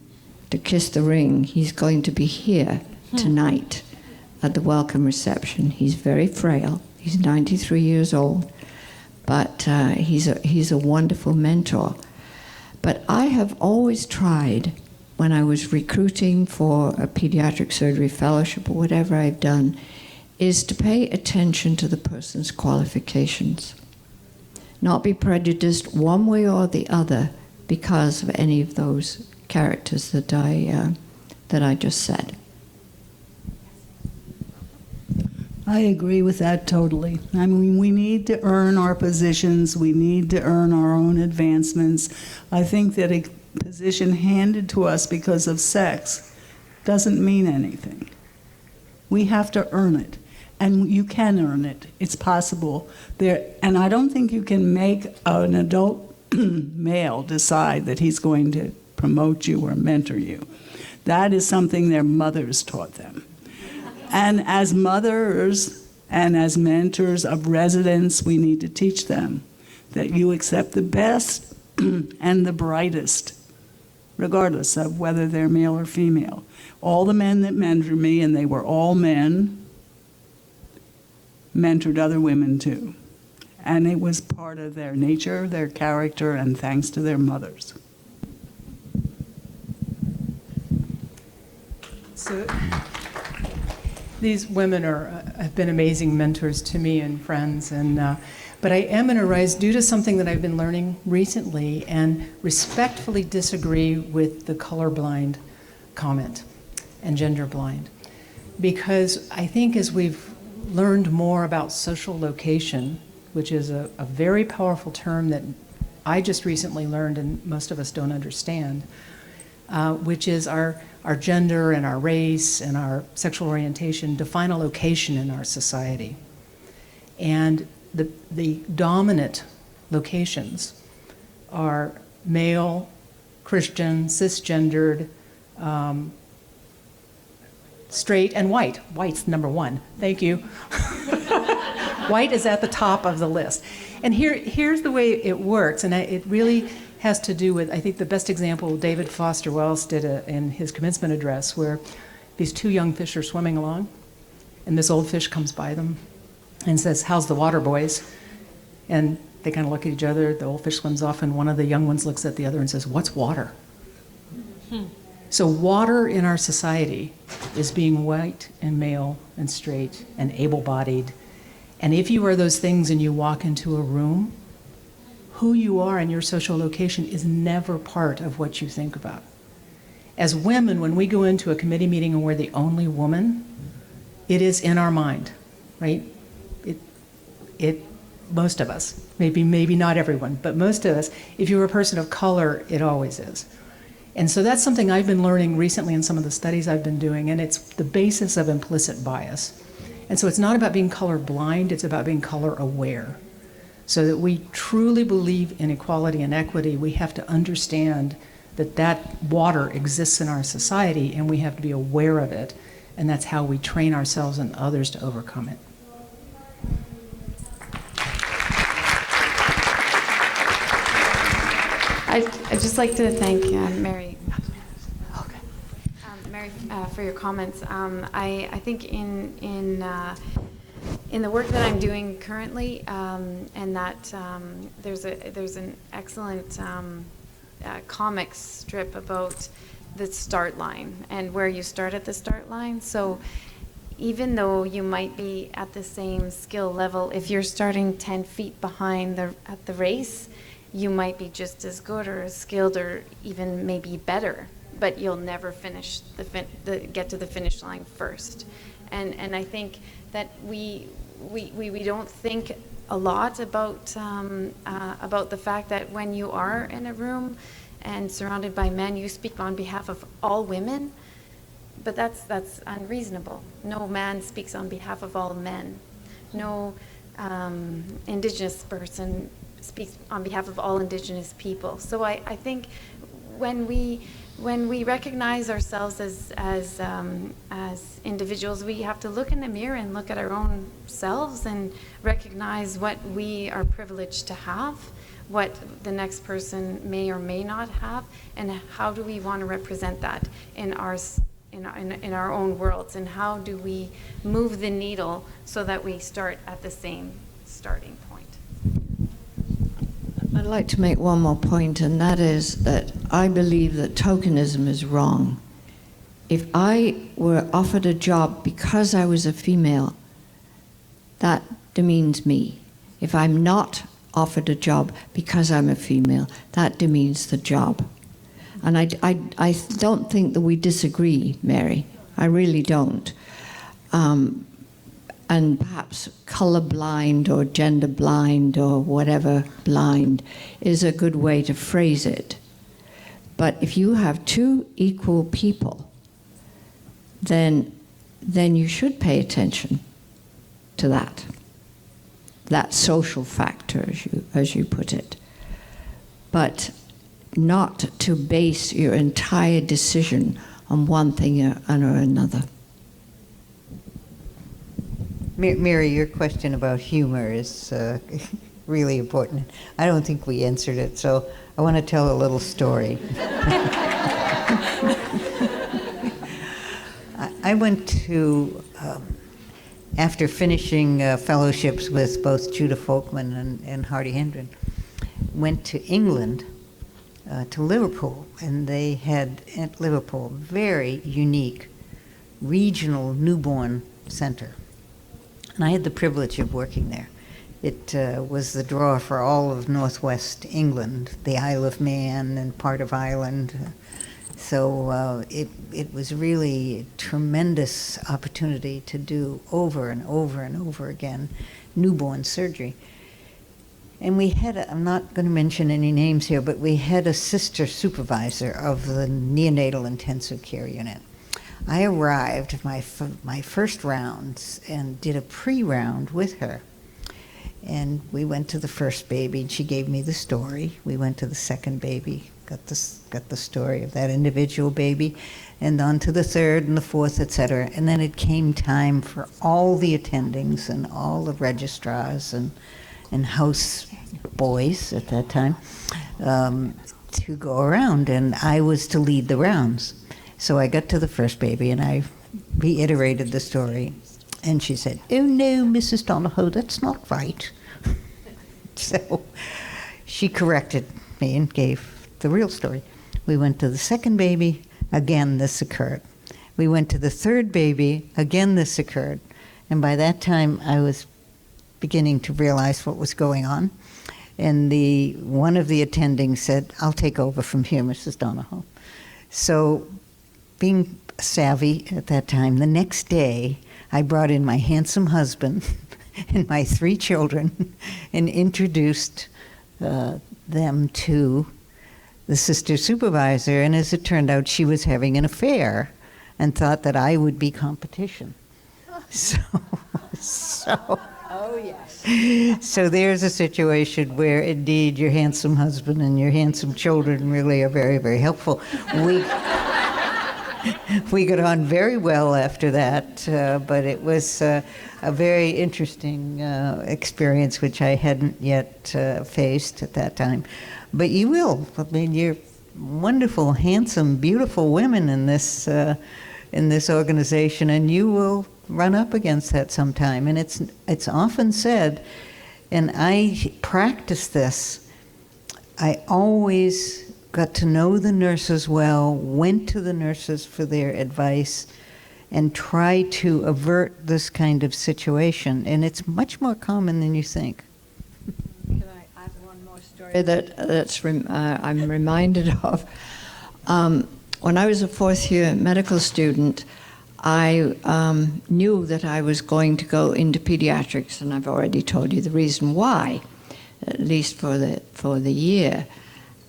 to kiss the ring, he's going to be here tonight at the welcome reception. He's very frail. He's 93 years old, but he's a wonderful mentor. But I have always tried, when I was recruiting for a pediatric surgery fellowship or whatever I've done, is to pay attention to the person's qualifications. Not be prejudiced one way or the other because of any of those characters that I just said. I agree with that totally. I mean, we need to earn our positions. We need to earn our own advancements. I think that a position handed to us because of sex doesn't mean anything. We have to earn it. And you can earn it. It's possible. And I don't think you can make an adult male decide that he's going to promote you or mentor you. That is something their mothers taught them. And as mothers and as mentors of residents, we need to teach them that you accept the best and the brightest, regardless of whether they're male or female. All the men that mentored me, and they were all men, mentored other women too. And it was part of their nature, their character, and thanks to their mothers. So these women have been amazing mentors to me and friends, but I am going to rise due to something that I've been learning recently and respectfully disagree with the colorblind comment and gender blind. Because I think as we've learned more about social location, which is a very powerful term that I just recently learned and most of us don't understand, which is our gender and our race and our sexual orientation define a location in our society. And the dominant locations are male, Christian, cisgendered, straight, and white. White's number one. Thank you. White is at the top of the list. And here's the way it works, and it really has to do with, I think the best example David Foster Wallace did in his commencement address, where these two young fish are swimming along, and this old fish comes by them and says, "How's the water, boys?" And they kind of look at each other, the old fish swims off, and one of the young ones looks at the other and says, "What's water?" So water in our society is being white and male and straight and able-bodied. And if you are those things and you walk into a room, who you are and your social location is never part of what you think about. As women, when we go into a committee meeting and we're the only woman, it is in our mind, right? Most of us, maybe not everyone, but most of us, if you're a person of color, it always is. And so that's something I've been learning recently in some of the studies I've been doing, and it's the basis of implicit bias. And so it's not about being color blind, it's about being color aware. So that we truly believe in equality and equity, we have to understand that water exists in our society, and we have to be aware of it, and that's how we train ourselves and others to overcome it. I'd just like to thank Mary. Mary, for your comments. I think in the work that I'm doing currently, and that there's an excellent comic strip about the start line and where you start at the start line. So even though you might be at the same skill level, if you're starting 10 feet behind at the race, you might be just as good or as skilled or even maybe better, but you'll never finish get to the finish line first. And I think that we don't think a lot about the fact that when you are in a room and surrounded by men, you speak on behalf of all women, but that's unreasonable. No man speaks on behalf of all men. No Indigenous person speaks on behalf of all Indigenous people. So I think when we recognize ourselves as individuals, we have to look in the mirror and look at our own selves and recognize what we are privileged to have, what the next person may or may not have, and how do we want to represent that in our own worlds, and how do we move the needle so that we start at the same starting point. I'd like to make one more point, and that is that I believe that tokenism is wrong. If I were offered a job because I was a female, that demeans me. If I'm not offered a job because I'm a female, that demeans the job. And I don't think that we disagree, Mary. I really don't. And perhaps color-blind or gender-blind or whatever blind is a good way to phrase it. But if you have two equal people, then you should pay attention to that social factor, as you put it. But not to base your entire decision on one thing or another. Mary, your question about humor is really important. I don't think we answered it, so I want to tell a little story. I went to, after finishing fellowships with both Judah Folkman and Hardy Hendren, went to England, to Liverpool, and they had at Liverpool very unique regional newborn center. And I had the privilege of working there. It was the draw for all of Northwest England, the Isle of Man and part of Ireland. So it was really a tremendous opportunity to do over and over and over again newborn surgery. And we had, I'm not going to mention any names here, but we had a sister supervisor of the neonatal intensive care unit. I arrived my first rounds and did a pre-round with her. And we went to the first baby, and she gave me the story. We went to the second baby, got the story of that individual baby, and on to the third and the fourth, etc. And then it came time for all the attendings and all the registrars and house boys at that time to go around, and I was to lead the rounds. So I got to the first baby, and I reiterated the story. And she said, "Oh no, Mrs. Donahoe, that's not right." So she corrected me and gave the real story. We went to the second baby, again this occurred. We went to the third baby, again this occurred. And by that time, I was beginning to realize what was going on. And one of the attendings said, "I'll take over from here, Mrs. Donahoe." So being savvy at that time, the next day, I brought in my handsome husband and my 3 children and introduced them to the sister supervisor. And as it turned out, she was having an affair and thought that I would be competition. So Oh, yes. So there's a situation where indeed your handsome husband and your handsome children really are very, very helpful. We got on very well after that, but it was a very interesting experience which I hadn't yet faced at that time. But you will. I mean, you're wonderful, handsome, beautiful women in this organization, and you will run up against that sometime. And it's often said, and I practice this, I always got to know the nurses well, went to the nurses for their advice, and try to avert this kind of situation. And it's much more common than you think. Can I add one more story I'm reminded of? When I was a fourth-year medical student, I knew that I was going to go into pediatrics, and I've already told you the reason why, at least for the year.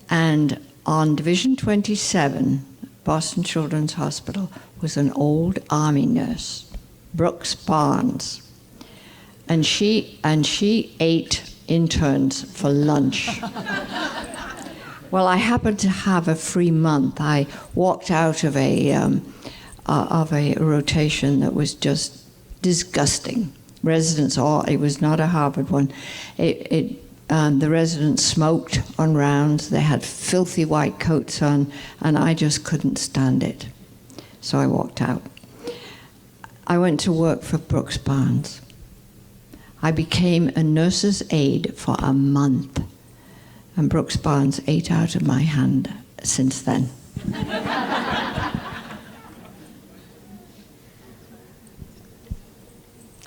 And on Division 27, Boston Children's Hospital, was an old Army nurse, Brooks Barnes, and she ate interns for lunch. Well, I happened to have a free month. I walked out of a rotation that was just disgusting. Residents it was not a Harvard one. The residents smoked on rounds. They had filthy white coats on, and I just couldn't stand it. So I walked out. I went to work for Brooks Barnes. I became a nurse's aide for a month, and Brooks Barnes ate out of my hand since then.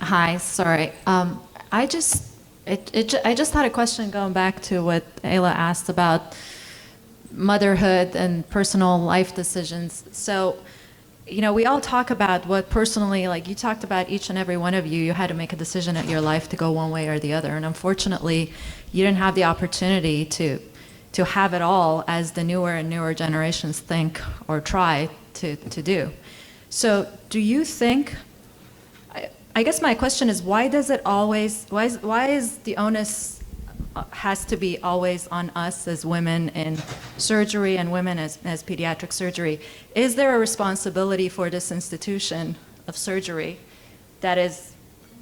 Hi, sorry. I just had a question going back to what Ayla asked about motherhood and personal life decisions. So, we all talk about what personally, like you talked about each and every one of you had to make a decision at your life to go one way or the other. And unfortunately, you didn't have the opportunity to have it all as the newer and newer generations think or try to do. So do you think, I guess my question is, why is the onus has to be always on us as women in surgery and women as pediatric surgery? Is there a responsibility for this institution of surgery that is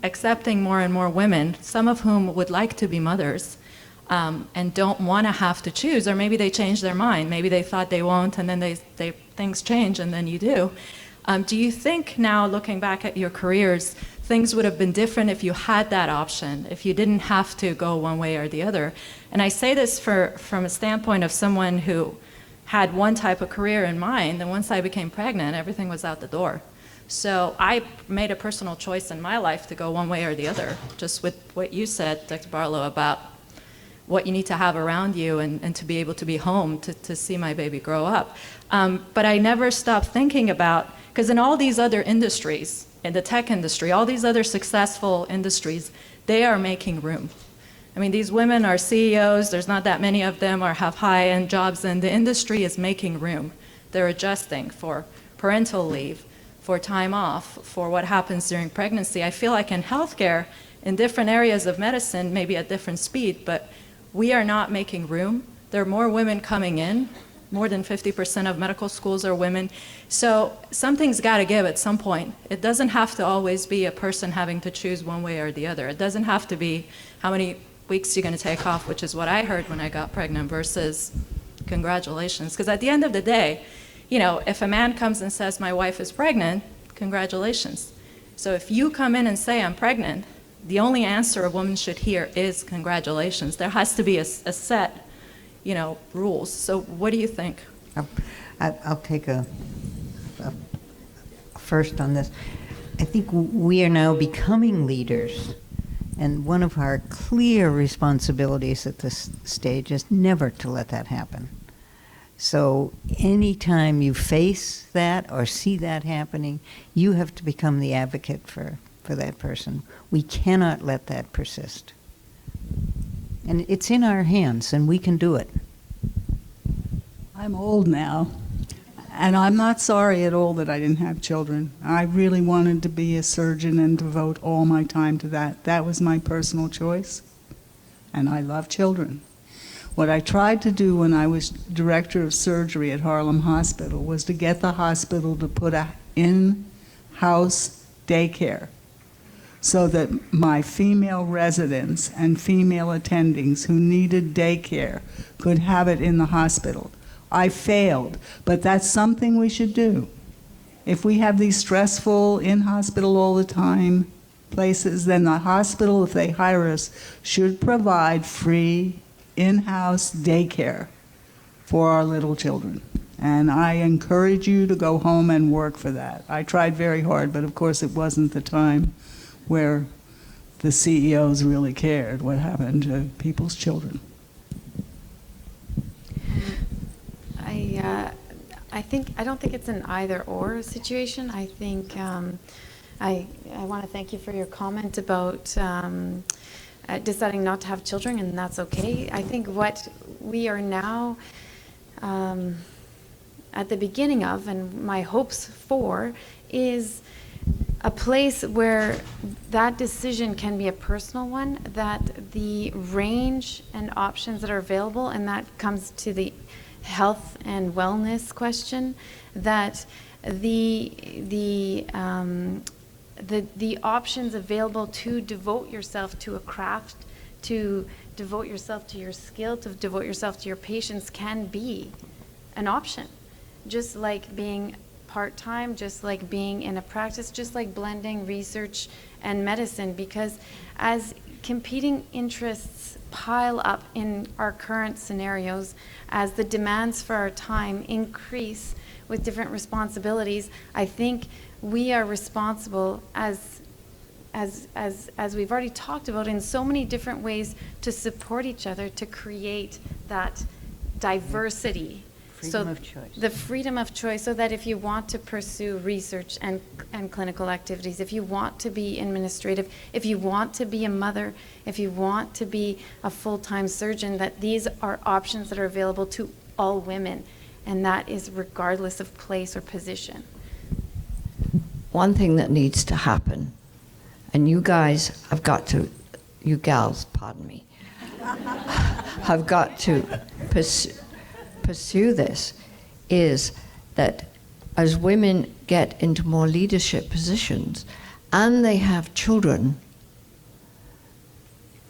accepting more and more women, some of whom would like to be mothers, and don't want to have to choose, or maybe they change their mind. Maybe they thought they won't, and then things change, and then you do. Do you think now, looking back at your careers, things would have been different if you had that option, if you didn't have to go one way or the other? And I say this from a standpoint of someone who had one type of career in mind, and once I became pregnant, everything was out the door. So I made a personal choice in my life to go one way or the other, just with what you said, Dr. Barlow, about what you need to have around you and to be able to be home to see my baby grow up. But I never stopped thinking about, because in all these other industries, in the tech industry, all these other successful industries, they are making room. I mean, these women are CEOs, there's not that many of them, or have high-end jobs, and the industry is making room. They're adjusting for parental leave, for time off, for what happens during pregnancy. I feel like in healthcare, in different areas of medicine, maybe at different speed, but we are not making room. There are more women coming in. More than 50% of medical schools are women. So something's got to give at some point. It doesn't have to always be a person having to choose one way or the other. It doesn't have to be how many weeks you're going to take off, which is what I heard when I got pregnant, versus congratulations. Because at the end of the day, if a man comes and says, my wife is pregnant, congratulations. So if you come in and say, I'm pregnant, the only answer a woman should hear is congratulations. There has to be a set rules. So what do you think? I'll take a first on this. I think we are now becoming leaders, and one of our clear responsibilities at this stage is never to let that happen. So anytime you face that or see that happening, you have to become the advocate for that person. We cannot let that persist. And it's in our hands, and we can do it. I'm old now, And I'm not sorry at all that I didn't have children. I really wanted to be a surgeon and devote all my time to that. That was my personal choice, and I love children. What I tried to do when I was director of surgery at Harlem Hospital was to get the hospital to put a in-house daycare so that my female residents and female attendings who needed daycare could have it in the hospital. I failed, but that's something we should do. If we have these stressful, in-hospital all the time places, then the hospital, if they hire us, should provide free in-house daycare for our little children. And I encourage you to go home and work for that. I tried very hard, but of course it wasn't the time where the CEOs really cared what happened to people's children. I don't think it's an either-or situation. I think I want to thank you for your comment about deciding not to have children, and that's okay. I think what we are now at the beginning of, and my hopes for, is a place where that decision can be a personal one, that the range and options that are available, and that comes to the health and wellness question, that the options available to devote yourself to a craft, to devote yourself to your skill, to devote yourself to your patients can be an option. Just like being part-time, just like being in a practice, just like blending research and medicine, because as competing interests pile up in our current scenarios, as the demands for our time increase with different responsibilities, I think we are responsible as we've already talked about in so many different ways to support each other, to create that diversity. Freedom of choice. The freedom of choice, so that if you want to pursue research and clinical activities, if you want to be administrative, if you want to be a mother, if you want to be a full-time surgeon, that these are options that are available to all women, and that is regardless of place or position. One thing that needs to happen, and you guys have got to, you gals, pardon me, have got to pursue this, is that as women get into more leadership positions and they have children,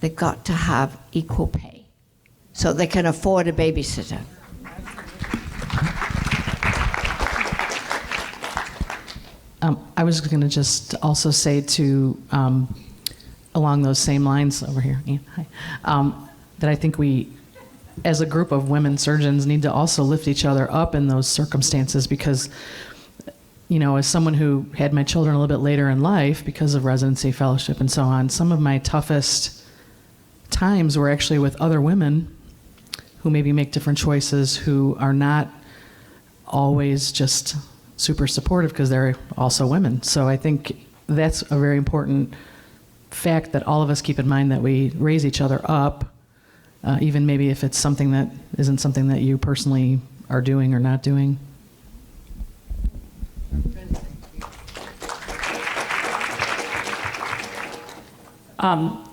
they've got to have equal pay so they can afford a babysitter. I was going to just also say to, along those same lines over here, Ian, hi, that I think we, as a group of women surgeons, need to also lift each other up in those circumstances, because, you know, as someone who had my children a little bit later in life because of residency, fellowship, and so on, some of my toughest times were actually with other women who maybe make different choices, who are not always just super supportive because they're also women. So I think that's a very important fact that all of us keep in mind, that we raise each other up, even maybe if it's something that isn't something that you personally are doing or not doing.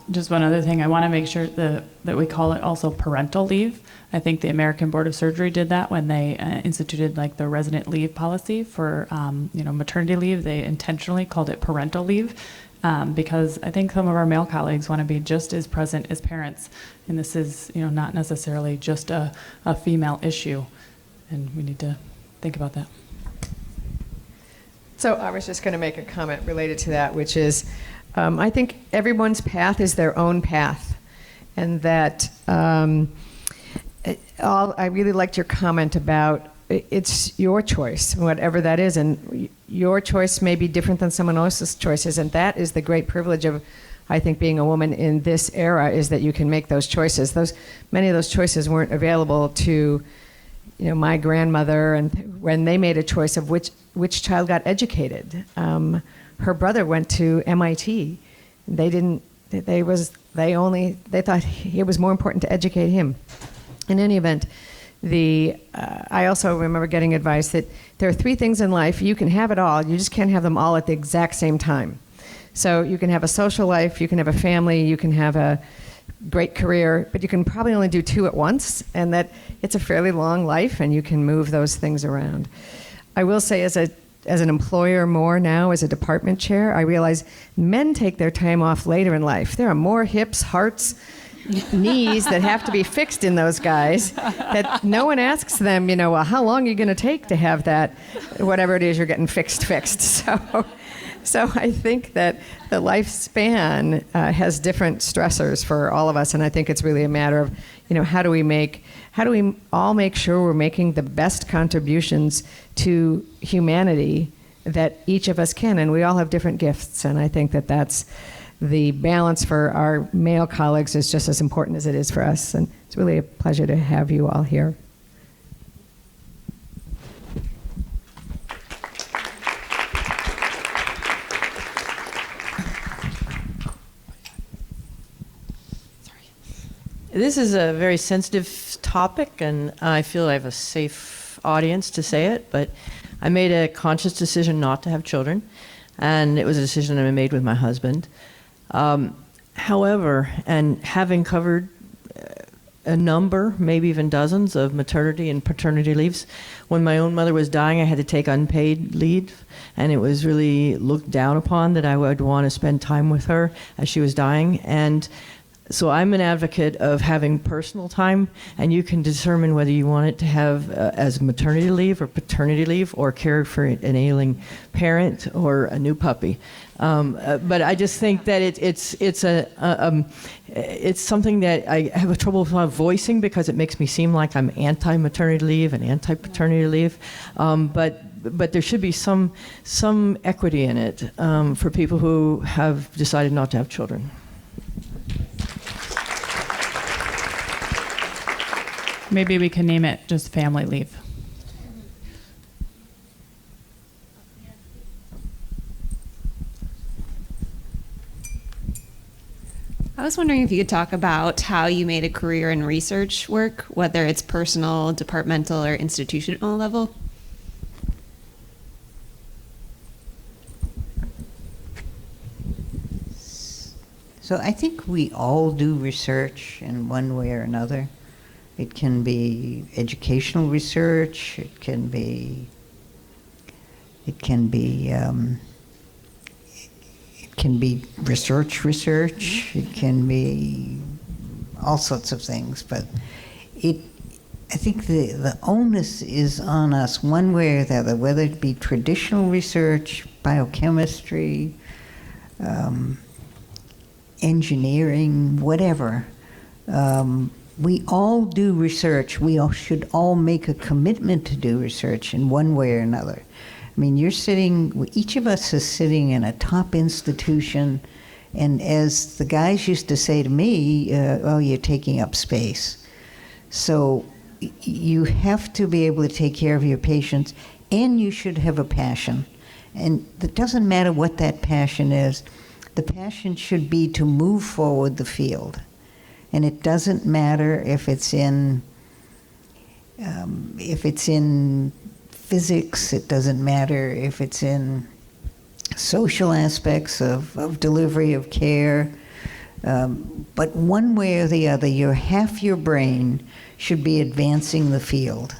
Just one other thing, I want to make sure that we call it also parental leave. I think the American Board of Surgery did that when they instituted like the resident leave policy for maternity leave. They intentionally called it parental leave because I think some of our male colleagues want to be just as present as parents, and this is not necessarily just a female issue, and we need to think about that. So I was just going to make a comment related to that, which is I think everyone's path is their own path, and that I really liked your comment about it's your choice, whatever that is, and your choice may be different than someone else's choices, and that is the great privilege of, I think, being a woman in this era, is that you can make those choices. Many of those choices weren't available to, my grandmother, and when they made a choice of which child got educated. Her brother went to MIT. They thought it was more important to educate him. In any event, I also remember getting advice that there are 3 things in life. You can have it all. You just can't have them all at the exact same time. So you can have a social life, you can have a family, you can have a great career, but you can probably only do 2 at once, and that it's a fairly long life, and you can move those things around. I will say, as an employer more now, as a department chair, I realize men take their time off later in life. There are more hips, hearts, knees that have to be fixed in those guys that no one asks them, well, how long are you going to take to have that, whatever it is you're getting fixed. So I think that the lifespan has different stressors for all of us, and I think it's really a matter of, how do we all make sure we're making the best contributions to humanity that each of us can, and we all have different gifts, and I think that that's the balance for our male colleagues is just as important as it is for us, and it's really a pleasure to have you all here. This is a very sensitive topic, and I feel I have a safe audience to say it, but I made a conscious decision not to have children, and it was a decision I made with my husband. However, and having covered a number, maybe even dozens, of maternity and paternity leaves, when my own mother was dying, I had to take unpaid leave, and it was really looked down upon that I would want to spend time with her as she was dying. And so I'm an advocate of having personal time, and you can determine whether you want it to have as maternity leave or paternity leave or care for an ailing parent or a new puppy. But I just think that it's something that I have a trouble voicing because it makes me seem like I'm anti-maternity leave and anti-paternity leave. But there should be some equity in it for people who have decided not to have children. Maybe we can name it just family leave. I was wondering if you could talk about how you made a career in research work, whether it's personal, departmental, or institutional level. So I think we all do research in one way or another. It can be educational research. It can be research. It can be all sorts of things. But I think the onus is on us one way or the other, whether it be traditional research, biochemistry, engineering, whatever. We all do research. We all should all make a commitment to do research in one way or another. I mean, each of us is sitting in a top institution, and as the guys used to say to me, oh, you're taking up space. So you have to be able to take care of your patients, and you should have a passion. And it doesn't matter what that passion is. The passion should be to move forward the field. And it doesn't matter if it's in physics. It doesn't matter if it's in social aspects of delivery of care. But one way or the other, half your brain should be advancing the field,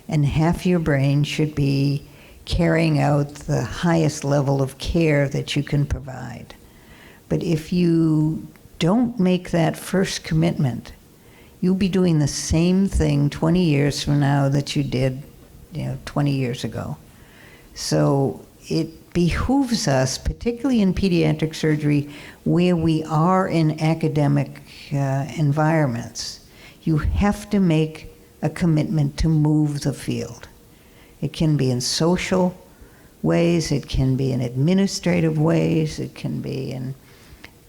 and half your brain should be carrying out the highest level of care that you can provide. But if you don't make that first commitment, you'll be doing the same thing 20 years from now that you did 20 years ago. So it behooves us, particularly in pediatric surgery, where we are in academic environments, you have to make a commitment to move the field. It can be in social ways, it can be in administrative ways, it can be in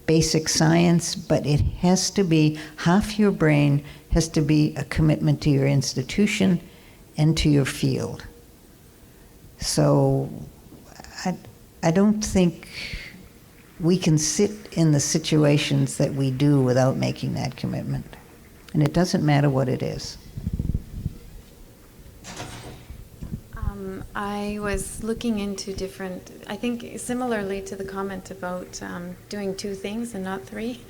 basic science, but it has to be, half your brain has to be a commitment to your institution and to your field. So I don't think we can sit in the situations that we do without making that commitment. And it doesn't matter what it is. I was looking into different, I think similarly to the comment about doing two things and not three.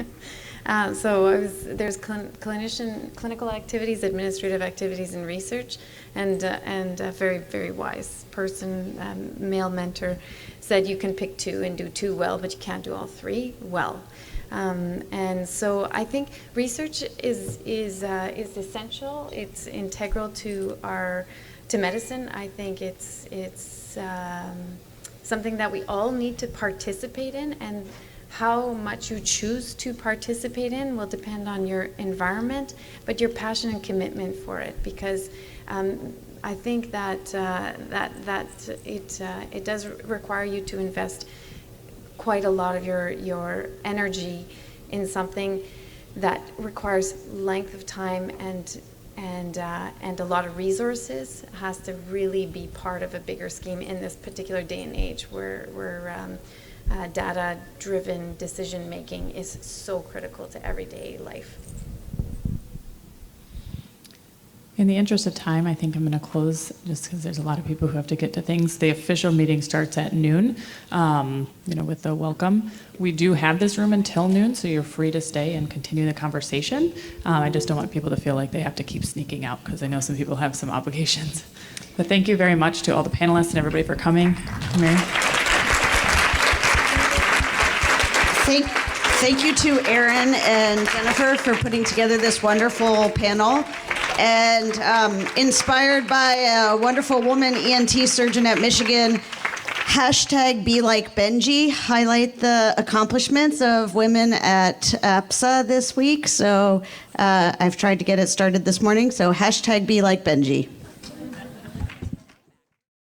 There's clinical activities, administrative activities, and research, and a very, very wise person, male mentor, said you can pick two and do two well, but you can't do all three well. And so I think research is essential. It's integral to medicine. I think it's something that we all need to participate in, and how much you choose to participate in will depend on your environment, but your passion and commitment for it. Because I think that it does require you to invest quite a lot of your energy in something that requires length of time and a lot of resources. It has to really be part of a bigger scheme in this particular day and age where data-driven decision-making is so critical to everyday life. In the interest of time, I think I'm going to close just because there's a lot of people who have to get to things. The official meeting starts at noon, with the welcome. We do have this room until noon, so you're free to stay and continue the conversation. I just don't want people to feel like they have to keep sneaking out, because I know some people have some obligations. But thank you very much to all the panelists and everybody for coming. Mary? Thank you to Erin and Jennifer for putting together this wonderful panel. And inspired by a wonderful woman, ENT surgeon at Michigan, #BeLikeBenjy, highlight the accomplishments of women at APSA this week. So I've tried to get it started this morning. So #BeLikeBenjy.